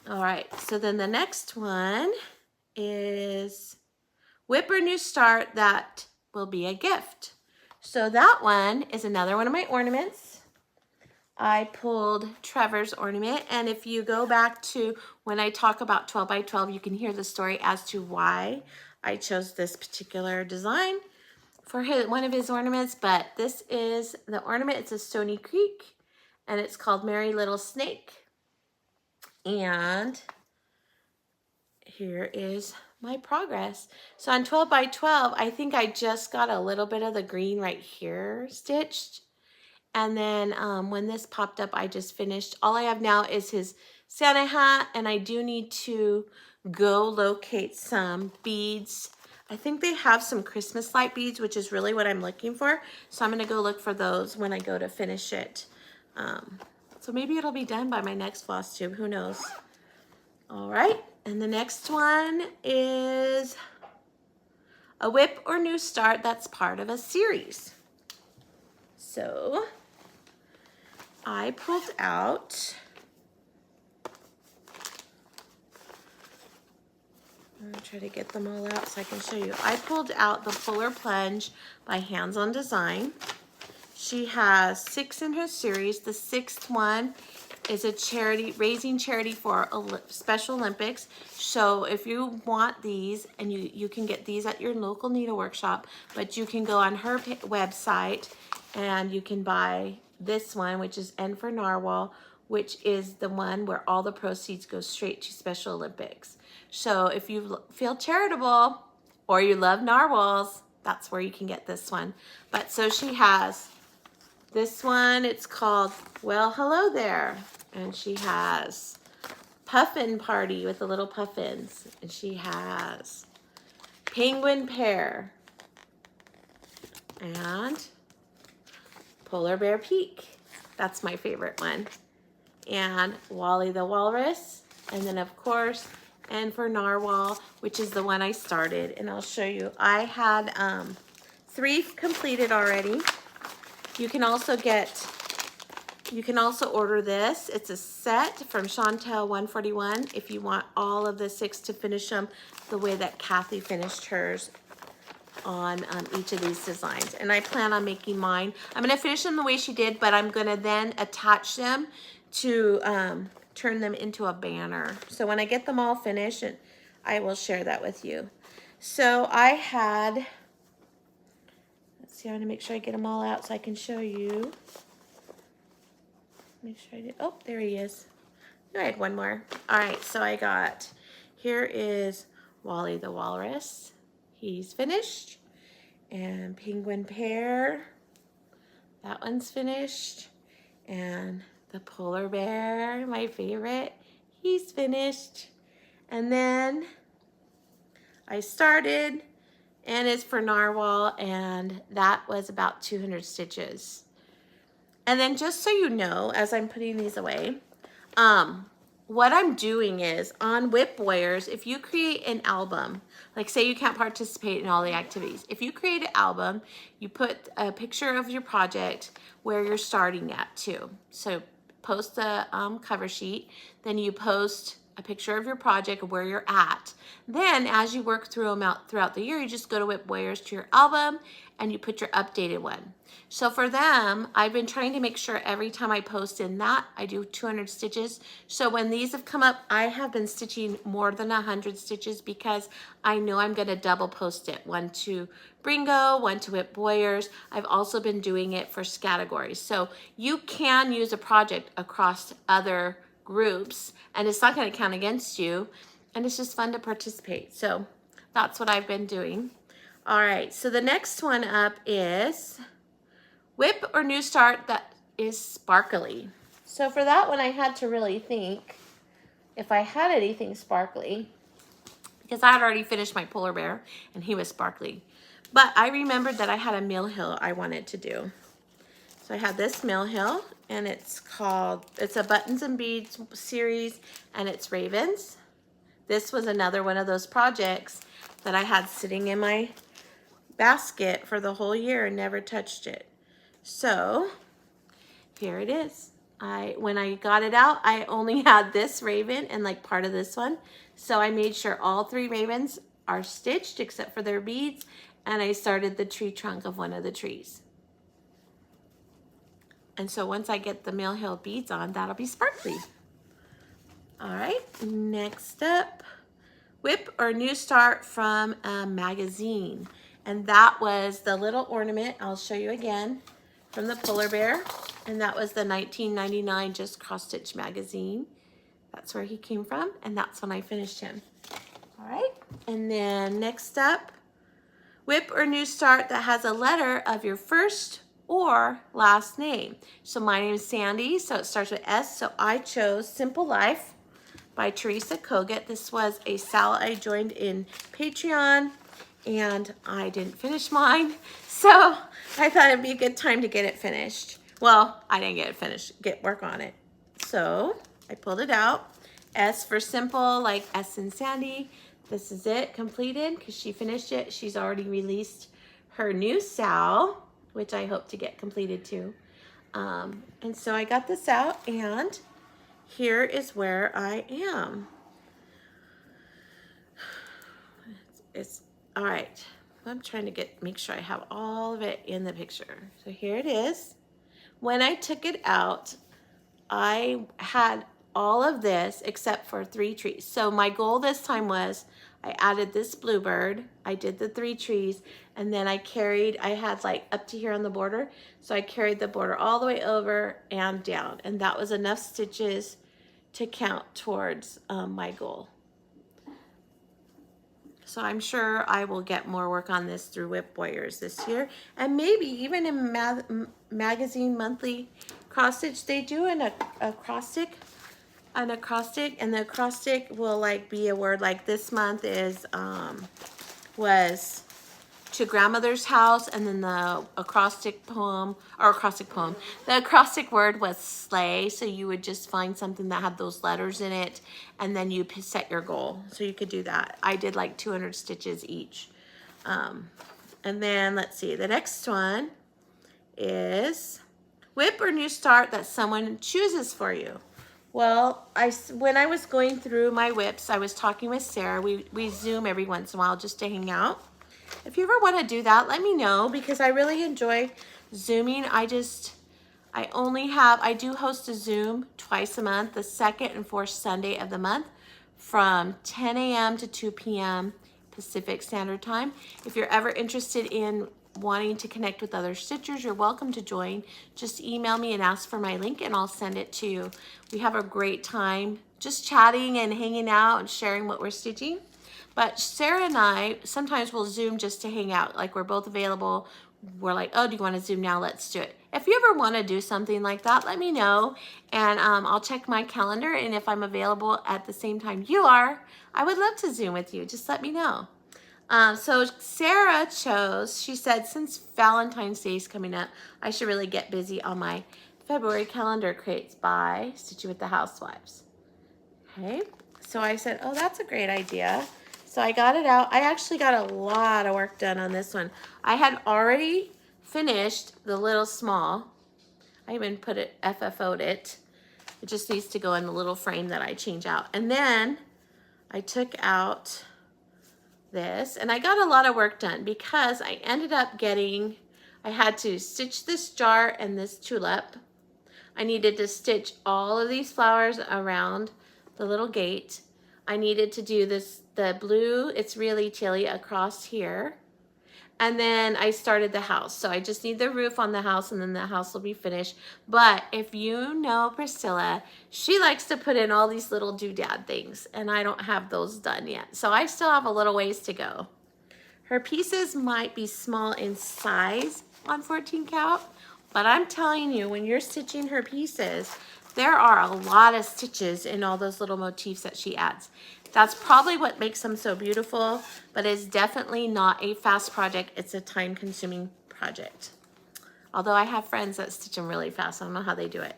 S1: All right. So then the next one is WIP or New Start that will be a gift. So that one is another one of my ornaments. I pulled Trevor's ornament, and if you go back to when I talk about 12 by 12, you can hear the story as to why I chose this particular design for one of his ornaments. But this is the ornament. It's a Stony Creek, and it's called Merry Little Snake. And here is my progress. So on 12 by 12, I think I just got a little bit of the green right here stitched. And then when this popped up, I just finished. All I have now is his Santa hat, and I do need to go locate some beads. I think they have some Christmas light beads, which is really what I'm looking for. So I'm gonna go look for those when I go to finish it. So maybe it'll be done by my next floss tube, who knows? All right, and the next one is a WIP or New Start that's part of a series. So I pulled out, I'm gonna try to get them all out so I can show you. I pulled out the Fuller Plunge by Hands on Design. She has 6 in her series. The 6th one is a charity, raising charity for Special Olympics. So if you want these, and you can get these at your local needle workshop, but you can go on her website and you can buy this one, which is N for Narwhal, which is the one where all the proceeds go straight to Special Olympics. So if you feel charitable or you love narwhals, that's where you can get this one. But so she has this one, it's called Well Hello There. And she has Puffin Party with the little puffins. And she has Penguin Pear. And Polar Bear Peak. That's my favorite one. and Wally the Walrus, and then of course, and for Narwhal, which is the one I started, and I'll show you. I had 3 completed already. You can also order this. It's a set from Chantel 141 if you want all of the 6 to finish them the way that Kathy finished hers on each of these designs. And I plan on making mine. I'm going to finish them the way she did, but I'm going to then attach them to turn them into a banner. So when I get them all finished, I will share that with you. So I had, let's see, I want to make sure I get them all out so I can show you. Make sure I did. Oh, there he is. I had one more. All right, so I got, here is Wally the Walrus. He's finished. And Penguin Pear. That one's finished. And the Polar Bear, my favorite. He's finished. And then I started, and it's for Narwhal, and that was about 200 stitches. And then just so you know, as I'm putting these away, what I'm doing is on WIP Warriors, if you create an album, like say you can't participate in all the activities, if you create an album, you put a picture of your project where you're starting at too. So post a cover sheet, then you post a picture of your project where you're at. Then as you work through them out throughout the year, you just go to WIP Warriors to your album and you put your updated one. So for them, I've been trying to make sure every time I post in that, I do 200 stitches. So when these have come up, I have been stitching more than 100 stitches because I know I'm gonna double post it. One to Brrringo, one to WIP Warriors. I've also been doing it for categories. So you can use a project across other groups and it's not going to count against you, and it's just fun to participate. So that's what I've been doing. All right, so the next one up is WIP or New Start that is sparkly. So for that one I had to really think if I had anything sparkly, because I had already finished my polar bear and he was sparkly, but I remembered that I had a mill hill I wanted to do. So I had this mill hill, and it's a Buttons and Beads series, and it's Ravens. This was another one of those projects that I had sitting in my basket for the whole year and never touched it. So here it is. When I got it out, I only had this raven and like part of this one. So I made sure all 3 ravens are stitched except for their beads, and I started the tree trunk of one of the trees. And so once I get the mill hill beads on, that'll be sparkly. All right, next up, WIP or New Start from a magazine. And that was the little ornament, I'll show you again, from the polar bear. And that was the 1999 Just Cross Stitch magazine. That's where he came from, and that's when I finished him. All right, and then next up, WIP or New Start that has a letter of your first or last name. So my name is Sandy, so it starts with S, so I chose Simple Life by Teresa Kogut. This was a sale I joined in Patreon, and I didn't finish mine, so I thought it'd be a good time to get it finished. Well, I didn't get it finished, get work on it. So I pulled it out. S for simple, like S in Sandy. This is it, completed, because she finished it. She's already released her new sal, which I hope to get completed too. And so I got this out, and here is where I am. It's all right. I'm trying to make sure I have all of it in the picture. So here it is. When I took it out, I had all of this except for 3 trees. So my goal this time was I added this bluebird, I did the 3 trees, and then I had like up to here on the border, so I carried the border all the way over and down, and that was enough stitches to count towards my goal. So I'm sure I will get more work on this through WIP Warriors this year, and maybe even in magazine monthly cross stitch, they do an acrostic, and the acrostic will like be a word like this month is was to grandmother's house, and then the acrostic the acrostic word was sleigh. So you would just find something that had those letters in it, and then you set your goal. So you could do that. I did like 200 stitches each. And then let's see, the next one is WIP or new start that someone chooses for you. Well, when I was going through my WIPs, I was talking with Sarah. We Zoom every once in a while just to hang out. If you ever want to do that, let me know, because I really enjoy Zooming. I do host a Zoom twice a month, the second and fourth Sunday of the month from 10 a.m. to 2 p.m. Pacific Standard Time. If you're ever interested in wanting to connect with other stitchers, you're welcome to join. Just email me and ask for my link and I'll send it to you. We have a great time just chatting and hanging out and sharing what we're stitching. But Sarah and I sometimes will Zoom just to hang out. Like, we're both available. We're like, oh, do you want to Zoom now? Let's do it. If you ever want to do something like that, let me know, and I'll check my calendar, and if I'm available at the same time you are, I would love to Zoom with you. Just let me know. So Sarah chose, she said, since Valentine's Day is coming up, I should really get busy on my February calendar creates by Stitching with the Housewives. Okay, so I said, oh, that's a great idea. So I got it out. I actually got a lot of work done on this one. I had already finished the little small. I even put it, FFO'd it. It just needs to go in the little frame that I change out. And then I took out this, and I got a lot of work done because I ended up getting, I had to stitch this jar and this tulip. I needed to stitch all of these flowers around the little gate. I needed to do this, the blue, it's really chilly across here. And then I started the house. So I just need the roof on the house, and then the house will be finished. But if you know Priscilla, she likes to put in all these little doodad things, and I don't have those done yet. So I still have a little ways to go. Her pieces might be small in size on 14 count, but I'm telling you, when you're stitching her pieces, there are a lot of stitches in all those little motifs that she adds. That's probably what makes them so beautiful, but it's definitely not a fast project. It's a time-consuming project. Although I have friends that stitch them really fast. I don't know how they do it.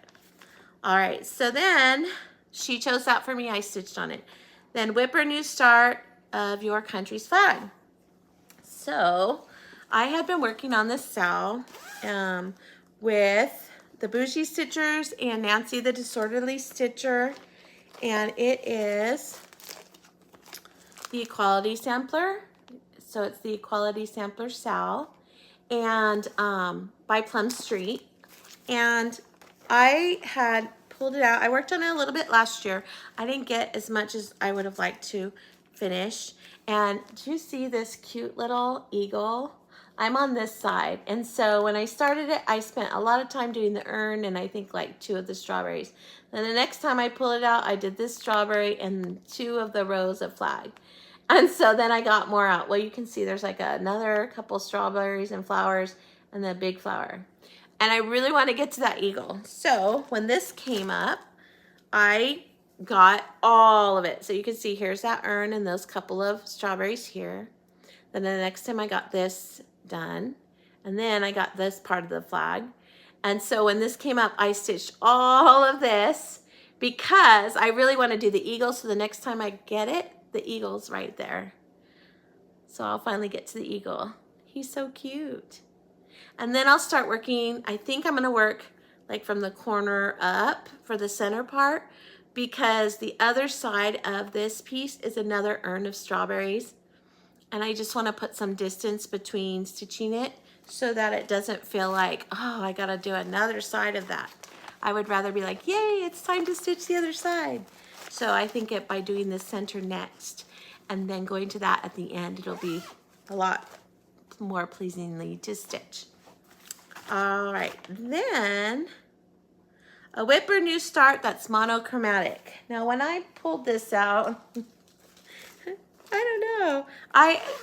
S1: All right, so then she chose that for me. I stitched on it. Then WIP or new start of your country's flag. So I had been working on this SAL with the Bougie Stitchers and Nancy the Disorderly Stitcher, and it is the Equality Sampler. So it's the Equality Sampler SAL, and by Plum Street. And I had pulled it out. I worked on it a little bit last year. I didn't get as much as I would have liked to finish. And do you see this cute little eagle? I'm on this side, and so when I started it, I spent a lot of time doing the urn and I think like 2 of the strawberries. Then the next time I pull it out, I did this strawberry and 2 of the rows of flag. And so then I got more out. Well, you can see there's like another couple strawberries and flowers and the big flower. And I really want to get to that eagle. So when this came up, I got all of it. So you can see here's that urn and those couple of strawberries here. Then the next time I got this done, and then I got this part of the flag. And so when this came up, I stitched all of this because I really want to do the eagle, so the next time I get it, the eagle's right there. So I'll finally get to the eagle. He's so cute. And then I'll start working, I think I'm going to work like from the corner up for the center part, because the other side of this piece is another urn of strawberries. And I just want to put some distance between stitching it so that it doesn't feel like, oh, I got to do another side of that. I would rather be like, yay, it's time to stitch the other side. So I think by doing the center next and then going to that at the end, it'll be a lot more pleasingly to stitch. All right, then a WIP or new start that's monochromatic. Now when I pulled this out, I don't know.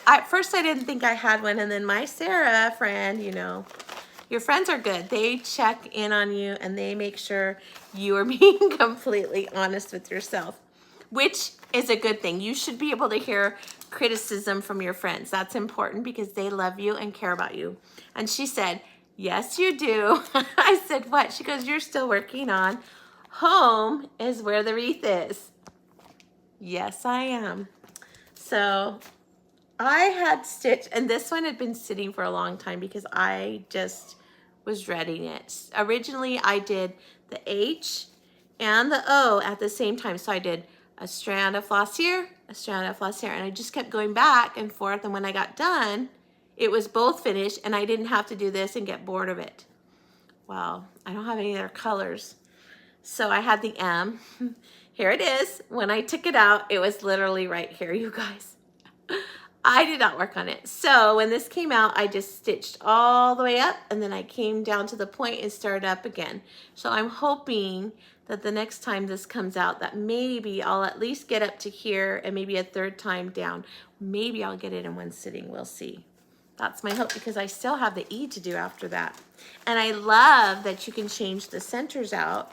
S1: At first I didn't think I had one, and then my Sarah friend, you know, your friends are good. They check in on you and they make sure you are being completely honest with yourself. which is a good thing. You should be able to hear criticism from your friends. That's important because they love you and care about you. And she said, yes, you do. I said, what? She goes, you're still working on home is where the wreath is. Yes, I am. So I had stitched, and this one had been sitting for a long time because I just was dreading it. Originally, I did the H and the O at the same time. So I did a strand of floss here, a strand of floss here, and I just kept going back and forth. And when I got done, it was both finished, and I didn't have to do this and get bored of it. Well, I don't have any other colors. So I had the M. Here it is. When I took it out, it was literally right here, you guys. I did not work on it. So when this came out, I just stitched all the way up, and then I came down to the point and started up again. So I'm hoping that the next time this comes out, that maybe I'll at least get up to here and maybe a third time down. Maybe I'll get it in one sitting. We'll see. That's my hope, because I still have the E to do after that. And I love that you can change the centers out.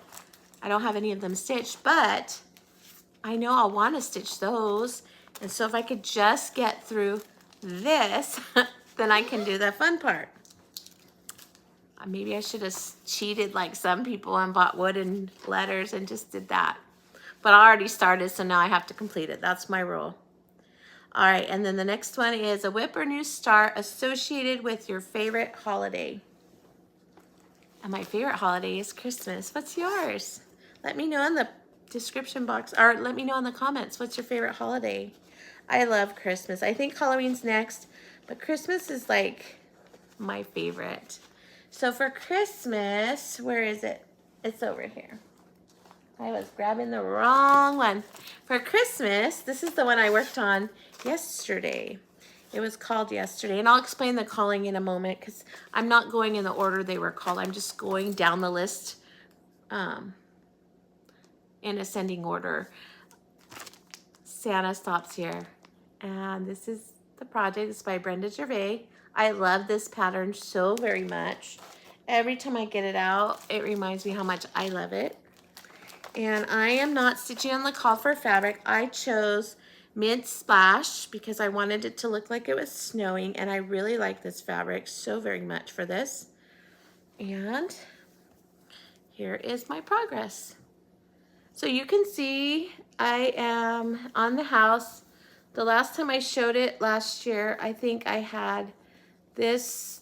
S1: I don't have any of them stitched, but I know I'll want to stitch those. And so if I could just get through this, then I can do the fun part. Maybe I should have cheated like some people and bought wooden letters and just did that. But I already started, so now I have to complete it. That's my rule. All right, and then the next one is a WIP or new start associated with your favorite holiday. And my favorite holiday is Christmas. What's yours? Let me know in the description box, or let me know in the comments, what's your favorite holiday? I love Christmas. I think Halloween's next, but Christmas is like my favorite. So for Christmas, where is it? It's over here. I was grabbing the wrong one. For Christmas, this is the one I worked on yesterday. It was called yesterday, and I'll explain the calling in a moment because I'm not going in the order they were called. I'm just going down the list in ascending order. Santa stops here, and this is the project. It's by Brenda Gervais. I love this pattern so very much. Every time I get it out, it reminds me how much I love it. And I am not stitching on the call for fabric. I chose Mint Splash because I wanted it to look like it was snowing, and I really like this fabric so very much for this. And here is my progress. So you can see I am on the house. The last time I showed it last year, I think I had this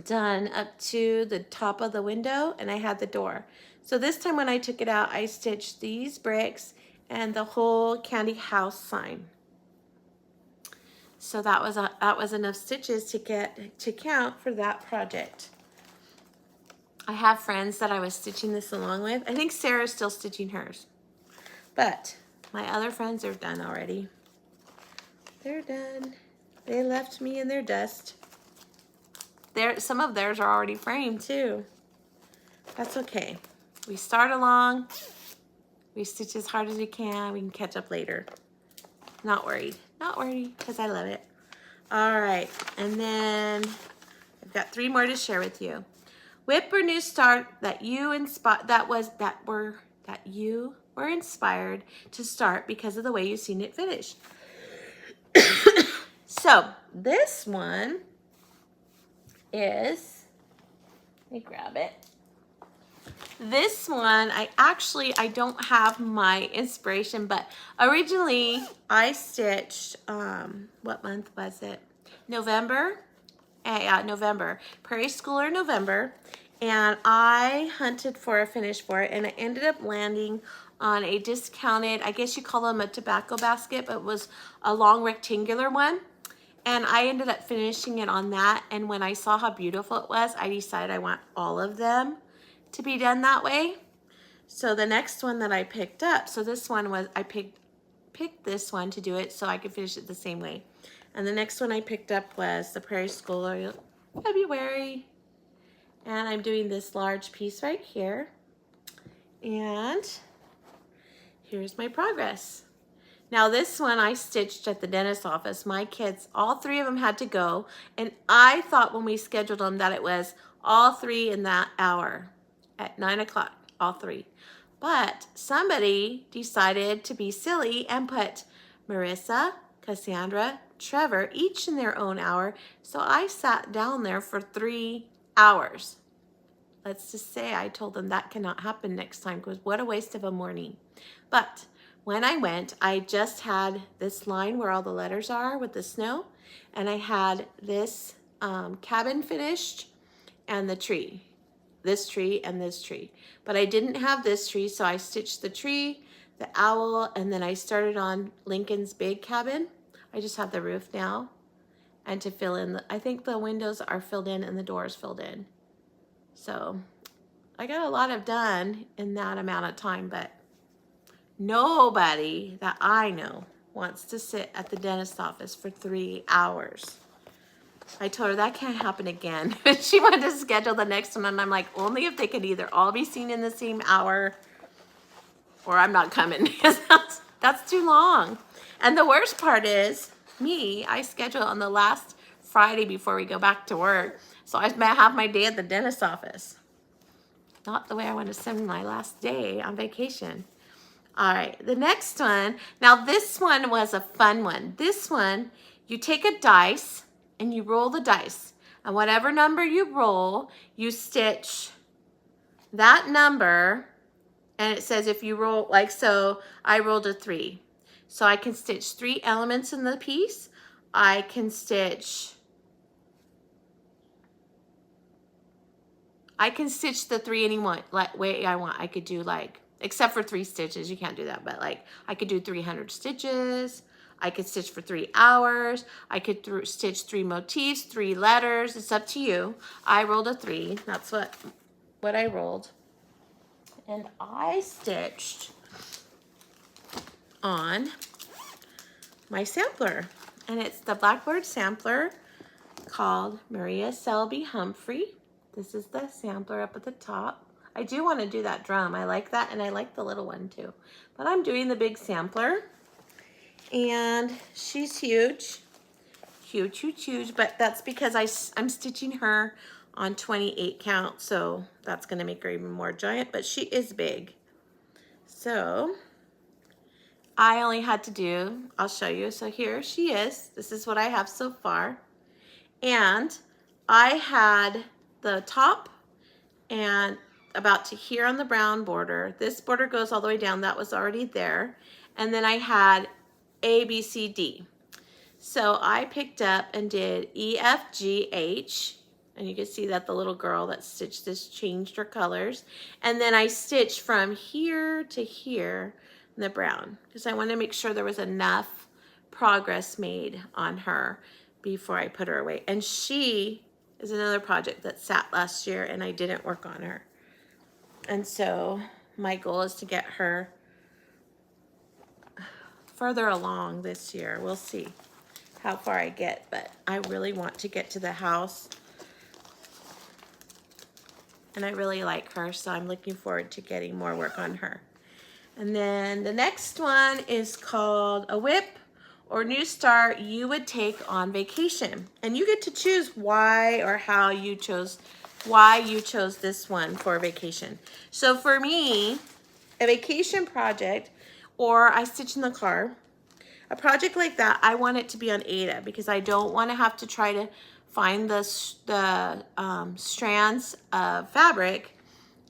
S1: done up to the top of the window, and I had the door. So this time when I took it out, I stitched these bricks and the whole candy house sign. So that was enough stitches to get to count for that project. I have friends that I was stitching this along with. I think Sarah's still stitching hers, but my other friends are done already. They're done. They left me in their dust. Some of theirs are already framed too. That's okay. We start along, we stitch as hard as we can catch up later. Not worried, because I love it. All right, and then I've got 3 more to share with you. WIP or new start that you were inspired to start because of the way you've seen it finish. So this one is, let me grab it. This one, I don't have my inspiration, but originally I stitched, what month was it? November. Yeah, November. Prairie Schooler November. And I hunted for a finish for it, and I ended up landing on a discounted, I guess you call them a tobacco basket, but it was a long rectangular one. And I ended up finishing it on that. And when I saw how beautiful it was, I decided I want all of them to be done that way. So the next one that I picked up, so this one was, I picked this one to do it so I could finish it the same way. And the next one I picked up was the Prairie Schooler February. And I'm doing this large piece right here. And here's my progress. Now this one I stitched at the dentist's office. My kids, all 3 of them had to go. And I thought when we scheduled them that it was all 3 in that hour at 9 o'clock, all 3. But somebody decided to be silly and put Marissa, Cassandra, Trevor, each in their own hour. So I sat down there for 3 hours. Let's just say I told them that cannot happen next time, because what a waste of a morning. But when I went, I just had this line where all the letters are with the snow, and I had this cabin finished and the tree. This tree and this tree. But I didn't have this tree, so I stitched the tree, the owl, and then I started on Lincoln's big cabin. I just have the roof now. And to fill in, I think the windows are filled in and the doors filled in. So I got a lot of done in that amount of time, but nobody that I know wants to sit at the dentist's office for 3 hours. I told her that can't happen again. She wanted to schedule the next one, and I'm like, only if they could either all be seen in the same hour or I'm not coming, because that's too long. And the worst part is, I schedule on the last Friday before we go back to work. So I have my day at the dentist's office. Not the way I want to spend my last day on vacation. All right, the next one. Now this one was a fun one. This one, you take a dice and you roll the dice. And whatever number you roll, you stitch that number. And it says if you roll, like so, I rolled a 3. So I can stitch 3 elements in the piece. I can stitch the 3 any way I want. I could do like, except for 3 stitches, you can't do that, but like I could do 300 stitches. I could stitch for 3 hours. I could stitch 3 motifs, 3 letters. It's up to you. I rolled a 3. That's what I rolled. And I stitched on my sampler. And it's the Blackbird sampler called Maria Selby Humphrey. This is the sampler up at the top. I do want to do that drum. I like that, and I like the little one too. But I'm doing the big sampler. And she's huge. Huge, huge, huge. But that's because I'm stitching her on 28 count. So that's going to make her even more giant. But she is big. So I only had to do, I'll show you. So here she is. This is what I have so far. And I had the top and about to here on the brown border. This border goes all the way down. That was already there. And then I had A, B, C, D. So I picked up and did E, F, G, H. And you can see that the little girl that stitched this changed her colors. And then I stitched from here to here in the brown, because I wanted to make sure there was enough progress made on her before I put her away. And she is another project that sat last year and I didn't work on her. And so my goal is to get her further along this year. We'll see how far I get, but I really want to get to the house. And I really like her, so I'm looking forward to getting more work on her. And then the next one is called a WIP or new start you would take on vacation. And you get to choose why or how you chose, why you chose this one for vacation. So for me, a vacation project, or I stitch in the car, a project like that, I want it to be on Ada because I don't want to have to try to find the strands of fabric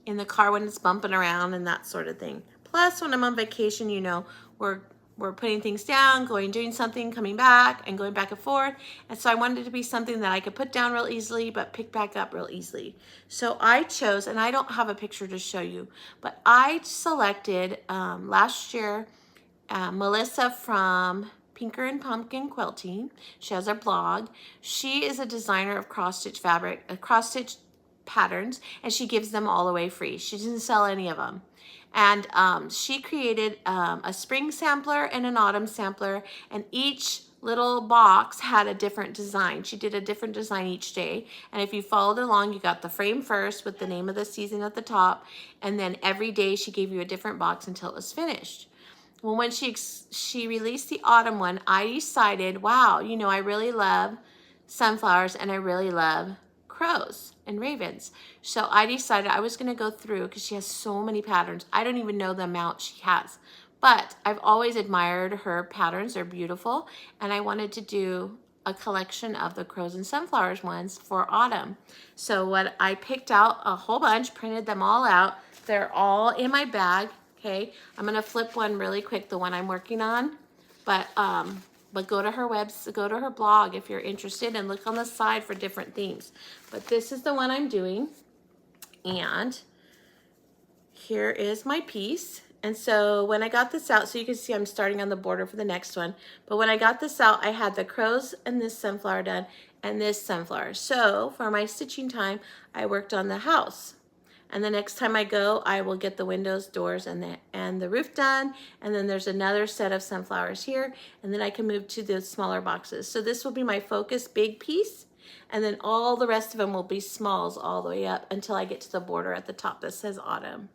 S1: in the car when it's bumping around and that sort of thing. Plus, when I'm on vacation, you know, we're putting things down, doing something, coming back, and going back and forth. And so I wanted it to be something that I could put down real easily, but pick back up real easily. So I chose, and I don't have a picture to show you, but I selected last year Melissa from Pinker and Pumpkin Quilting. She has a blog. She is a designer of cross-stitch fabric, cross-stitch patterns, and she gives them all away free. She doesn't sell any of them. And she created a spring sampler and an autumn sampler, and each little box had a different design. She did a different design each day, and if you followed along, you got the frame first with the name of the season at the top, and then every day she gave you a different box until it was finished. Well, when she released the autumn one, I decided, wow, you know, I really love sunflowers and I really love crows and ravens. So I decided I was going to go through, because she has so many patterns. I don't even know the amount she has, but I've always admired her patterns. They're beautiful, and I wanted to do a collection of the crows and sunflowers ones for autumn. So what I picked out a whole bunch, printed them all out. They're all in my bag. Okay, I'm gonna flip one really quick, the one I'm working on, but go to her go to her blog if you're interested, and look on the side for different themes. But this is the one I'm doing, and here is my piece. And so when I got this out, so you can see I'm starting on the border for the next one, but when I got this out, I had the crows and this sunflower done and this sunflower. So for my stitching time, I worked on the house. And the next time I go, I will get the windows, doors, and the roof done. And then there's another set of sunflowers here, and then I can move to the smaller boxes. So this will be my focus big piece, and then all the rest of them will be smalls all the way up until I get to the border at the top that says autumn.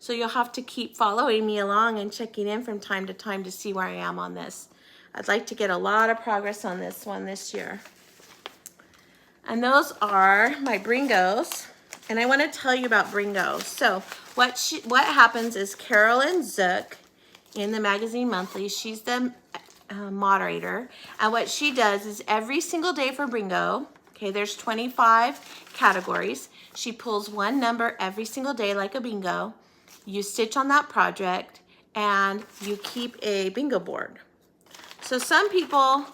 S1: So you'll have to keep following me along and checking in from time to time to see where I am on this. I'd like to get a lot of progress on this one this year. And those are my Brringos. And I want to tell you about Brrringo. So what happens is Carolyn Zook in the magazine monthly, she's the moderator. And what she does is every single day for Brrringo, okay, there's 25 categories. She pulls one number every single day like a bingo. You stitch on that project, and you keep a bingo board. So some people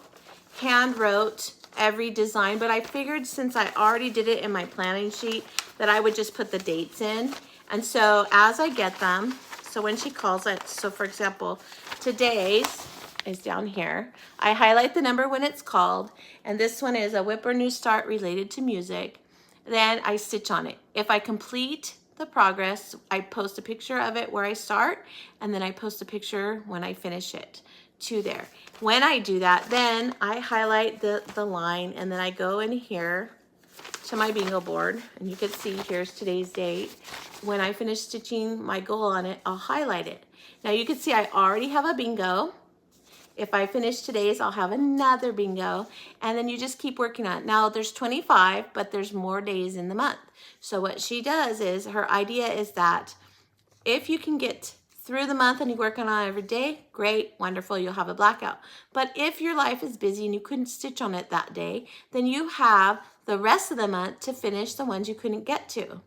S1: hand wrote every design, but I figured since I already did it in my planning sheet that I would just put the dates in. And so as I get them, so when she calls it, so for example, today's is down here. I highlight the number when it's called, and this one is a WIP or New Start related to music. Then I stitch on it. If I complete the progress, I post a picture of it where I start, and then I post a picture when I finish it to there. When I do that, then I highlight the line, and then I go in here to my bingo board, and you can see here's today's date. When I finish stitching my goal on it, I'll highlight it. Now you can see I already have a bingo. If I finish today's, I'll have another bingo, and then you just keep working on it. Now there's 25, but there's more days in the month. So what she does is, her idea is that if you can get through the month and you work on it every day, great, wonderful, you'll have a blackout. But if your life is busy and you couldn't stitch on it that day, then you have the rest of the month to finish the ones you couldn't get to,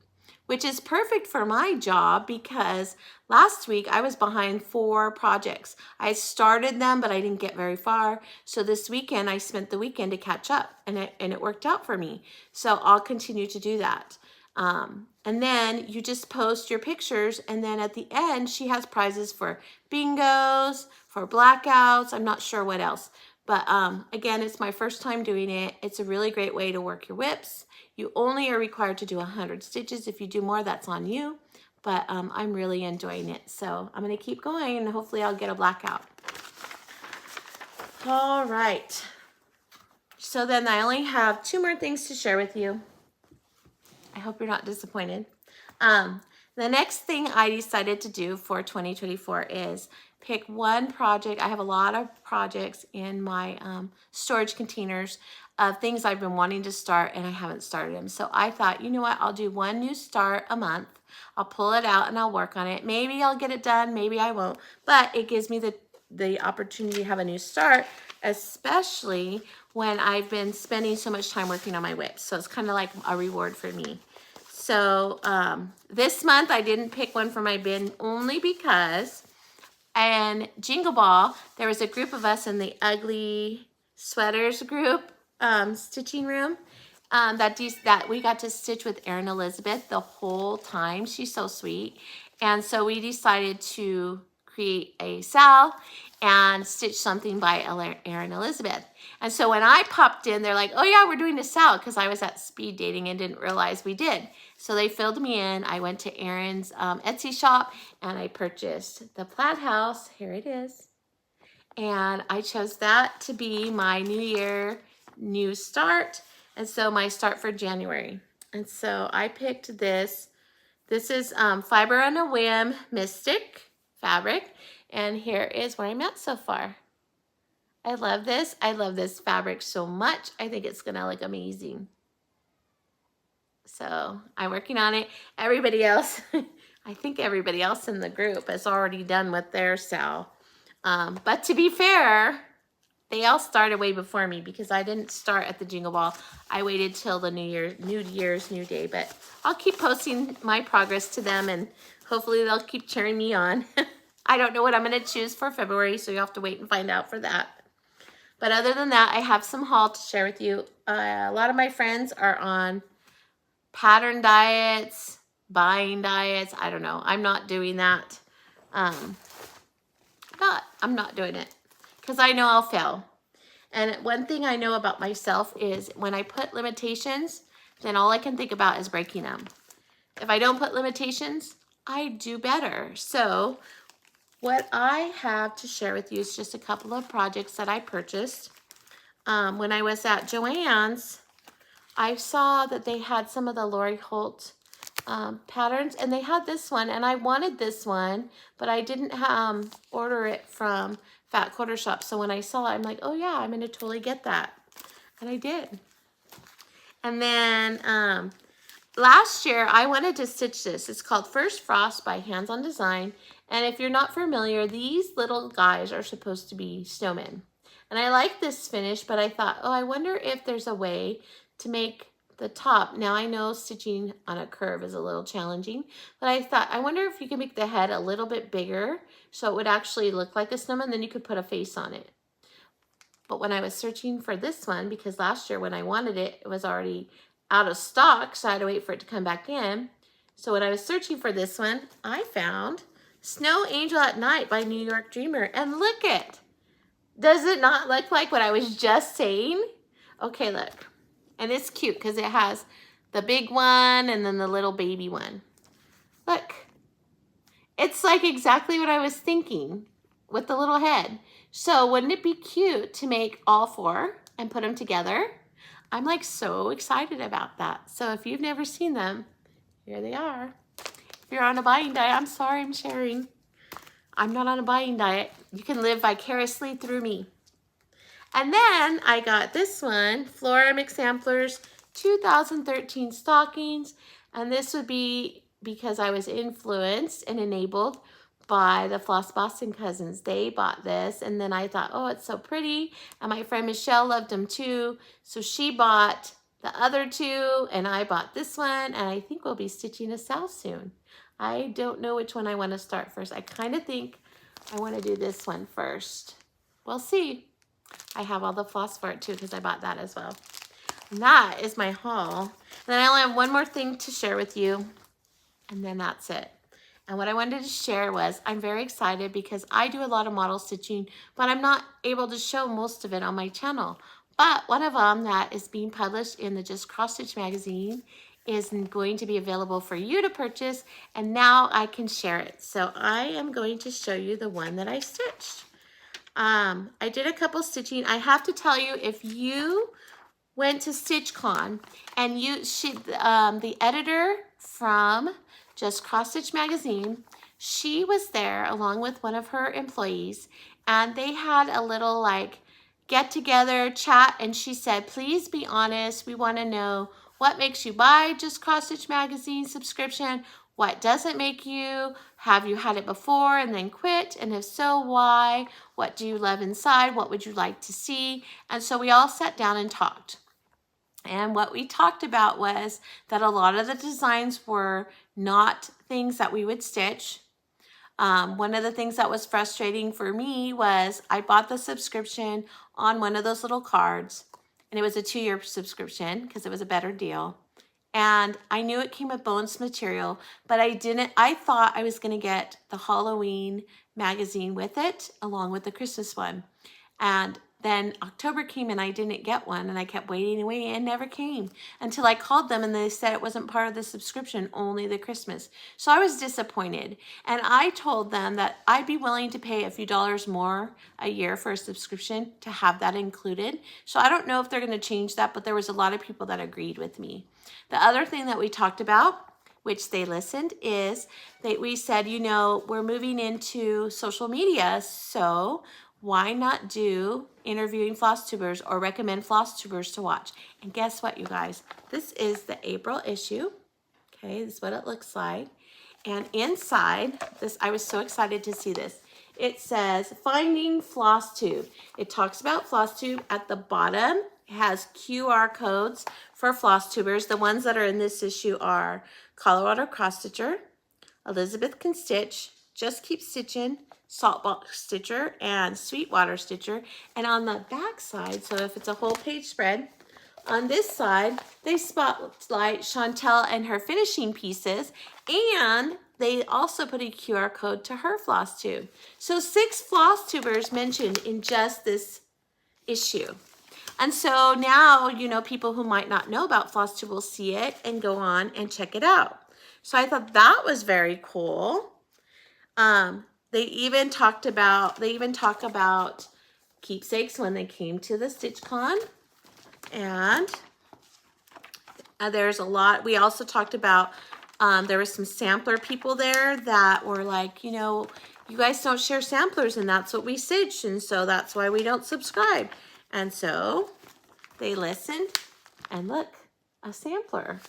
S1: which is perfect for my job, because last week I was behind 4 projects. I started them, but I didn't get very far. So this weekend, I spent the weekend to catch up, and it worked out for me. So I'll continue to do that. And then you just post your pictures, and then at the end, she has prizes for bingos, for blackouts. I'm not sure what else. But again, it's my first time doing it. It's a really great way to work your WIPs. You only are required to do 100 stitches. If you do more, that's on you. But I'm really enjoying it. So I'm going to keep going, and hopefully I'll get a blackout. All right. So then I only have 2 more things to share with you. I hope you're not disappointed. The next thing I decided to do for 2024 is pick one project. I have a lot of projects in my storage containers of things I've been wanting to start, and I haven't started them. So I thought, you know what, I'll do one new start a month. I'll pull it out and I'll work on it. Maybe I'll get it done, maybe I won't, but it gives me the opportunity to have a new start, especially when I've been spending so much time working on my WIP. So it's kind of like a reward for me. So this month I didn't pick one for my bin, only because in Jingle Ball, there was a group of us in the Ugly Sweaters group stitching room that we got to stitch with Erin Elizabeth the whole time. She's so sweet. And so we decided to create a Sal and stitch something by Erin Elizabeth. And so when I popped in, they're like, oh yeah, we're doing a Sal, because I was at speed dating and didn't realize we did. So they filled me in. I went to Erin's Etsy shop, and I purchased the plaid house. Here it is. And I chose that to be my New Year new start. And so my start for January. And so I picked this. This is Fiber on a Whim Mystic fabric. And here is where I'm at so far. I love this. I love this fabric so much. I think it's gonna look amazing. So I'm working on it. Everybody else, I think everybody else in the group is already done with their cell. But to be fair, they all started way before me because I didn't start at the Jingle Ball. I waited till the New Year's, New Day. But I'll keep posting my progress to them, and hopefully they'll keep cheering me on. I don't know what I'm going to choose for February, so you'll have to wait and find out for that. But other than that, I have some haul to share with you. A lot of my friends are on pattern diets, buying diets. I don't know. I'm not doing that. I'm not doing it because I know I'll fail. And one thing I know about myself is when I put limitations, then all I can think about is breaking them. If I don't put limitations, I do better. So what I have to share with you is just a couple of projects that I purchased. When I was at Joann's, I saw that they had some of the Lori Holt patterns, and they had this one, and I wanted this one, but I didn't order it from Fat Quarter Shop. So when I saw it, I'm like, oh yeah, I'm gonna totally get that. And I did. And then last year, I wanted to stitch this. It's called First Frost by Hands On Design. And if you're not familiar, these little guys are supposed to be snowmen. And I like this finish, but I thought, oh, I wonder if there's a way to make the top. Now I know stitching on a curve is a little challenging, but I thought, I wonder if you can make the head a little bit bigger so it would actually look like a snowman, then you could put a face on it. But when I was searching for this one, because last year when I wanted it, it was already out of stock, so I had to wait for it to come back in. So when I was searching for this one, I found Snow Angel at Night by New York Dreamer. And look it. Does it not look like what I was just saying? Okay, look. And it's cute because it has the big one and then the little baby one. Look. It's like exactly what I was thinking with the little head. So wouldn't it be cute to make all four and put them together? I'm like so excited about that. So if you've never seen them, here they are. If you're on a buying diet, I'm sorry I'm sharing. I'm not on a buying diet. You can live vicariously through me. And then I got this one, Flora Mix Samplers 2013 stockings. And this would be because I was influenced and enabled by the Floss Boston cousins. They bought this, and then I thought, oh, it's so pretty. And my friend Michelle loved them too. So she bought the other two, and I bought this one, and I think we'll be stitching a Sal soon. I don't know which one I want to start first. I kind of think I want to do this one first. We'll see. I have all the floss for it too because I bought that as well. And that is my haul. And then I only have one more thing to share with you, and then that's it. And what I wanted to share was I'm very excited because I do a lot of model stitching, but I'm not able to show most of it on my channel. But one of them that is being published in the Just Cross Stitch magazine is going to be available for you to purchase, and now I can share it. So I am going to show you the one that I stitched. I did a couple stitching. I have to tell you, if you went to StitchCon and the editor from Just Cross Stitch magazine, she was there along with one of her employees, and they had a little like get together chat, and she said, please be honest. We want to know what makes you buy Just Cross Stitch magazine subscription. What doesn't make you? Have you had it before and then quit? And if so, why? What do you love inside? What would you like to see? And so we all sat down and talked. And what we talked about was that a lot of the designs were not things that we would stitch. One of the things that was frustrating for me was I bought the subscription on one of those little cards, and it was a 2-year subscription because it was a better deal. And I knew it came with bonus material, but I thought I was going to get the Halloween magazine with it along with the Christmas one. And then October came and I didn't get one, and I kept waiting and waiting and it never came until I called them and they said it wasn't part of the subscription, only the Christmas. So I was disappointed, and I told them that I'd be willing to pay a few dollars more a year for a subscription to have that included. So I don't know if they're going to change that, but there was a lot of people that agreed with me. The other thing that we talked about, which they listened, is that we said, you know, we're moving into social media, so why not do interviewing Flosstubers or recommend Flosstubers to watch? And guess what, you guys? This is the April issue. Okay, this is what it looks like. And inside this, I was so excited to see this. It says, Finding Flosstube. It talks about Flosstube. At the bottom, it has QR codes for Flosstubers. The ones that are in this issue are Colorado Cross Stitcher, Elizabeth Can Stitch, Just Keep Stitching, Saltbox Stitcher, and Sweetwater Stitcher. And on the back side, so if it's a whole page spread, on this side, they spotlight Chantel and her finishing pieces, and they also put a QR code to her floss tube. So 6 Flosstubers mentioned in just this issue. And so now, you know, people who might not know about Flosstube will see it and go on and check it out. So I thought that was very cool. They even talk about keepsakes when they came to the StitchCon. And there's a lot. We also talked about, there was some sampler people there that were like, you know, you guys don't share samplers and that's what we stitch. And so that's why we don't subscribe. And so they listened and look, a sampler.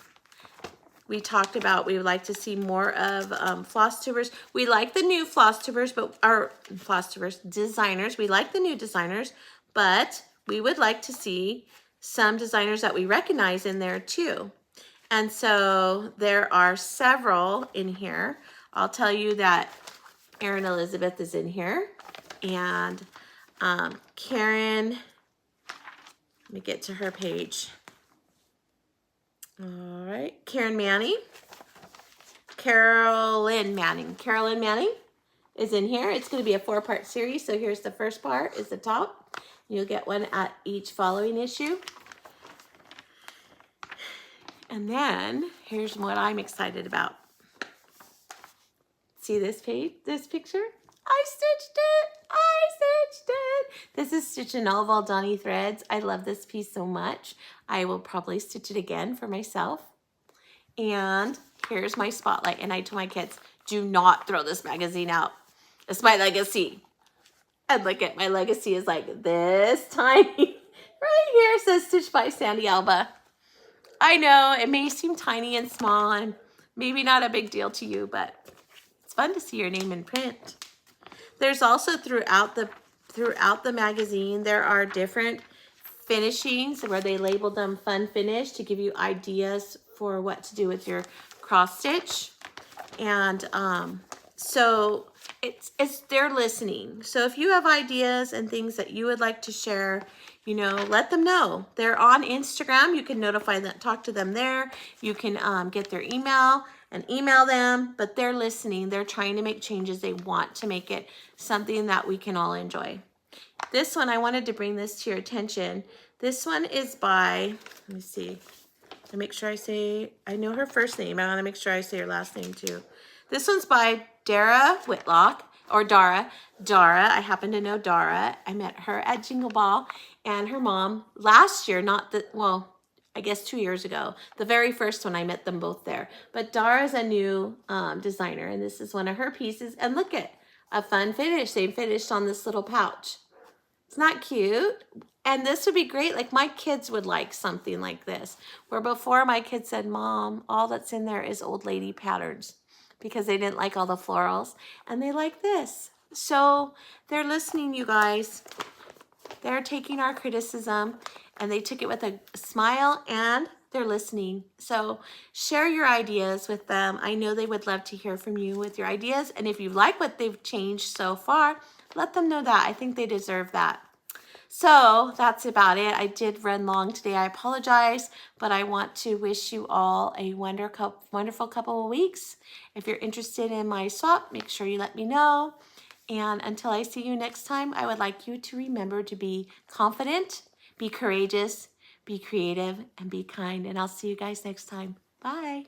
S1: We talked about we would like to see more of Flosstubers. We like the new Flosstubers, but our Flosstubers designers, we like the new designers, but we would like to see some designers that we recognize in there too. And so there are several in here. I'll tell you that Erin Elizabeth is in here, and Karen, let me get to her page. All right, Carolyn Manning is in here. It's going to be a 4-part series. So here's the first part is the top. You'll get one at each following issue. And then here's what I'm excited about. See this page, this picture? I stitched it. This is stitched in all Valdani threads. I love this piece so much. I will probably stitch it again for myself. And here's my spotlight. And I told my kids, do not throw this magazine out. It's my legacy. And look at my legacy is like this tiny. Right here it says Stitched by Sandy Alba. I know it may seem tiny and small and maybe not a big deal to you, but it's fun to see your name in print. There's also throughout the magazine, there are different finishings where they labeled them fun finish to give you ideas for what to do with your cross stitch. And so they're listening. So if you have ideas and things that you would like to share, you know, let them know. They're on Instagram. You can notify them, talk to them there. You can get their email and email them, but they're listening. They're trying to make changes. They want to make it something that we can all enjoy. This one, I wanted to bring this to your attention. This one is by, let me see. I make sure I know her first name. I want to make sure I say her last name too. This one's by Dara Whitlock, or Dara. Dara, I happen to know Dara. I met her at Jingle Ball, and her mom last year, I guess 2 years ago, the very first one, I met them both there. But Dara's a new designer, and this is one of her pieces. And look at a fun finish. They finished on this little pouch. It's not cute. And this would be great. Like my kids would like something like this. Where before my kids said, Mom, all that's in there is old lady patterns because they didn't like all the florals. And they like this. So they're listening, you guys. They're taking our criticism and they took it with a smile and they're listening. So share your ideas with them. I know they would love to hear from you with your ideas. And if you like what they've changed so far, let them know that. I think they deserve that. So that's about it. I did run long today. I apologize, but I want to wish you all a wonderful couple of weeks. If you're interested in my swap, make sure you let me know. And until I see you next time, I would like you to remember to be confident, be courageous, be creative, and be kind. And I'll see you guys next time. Bye.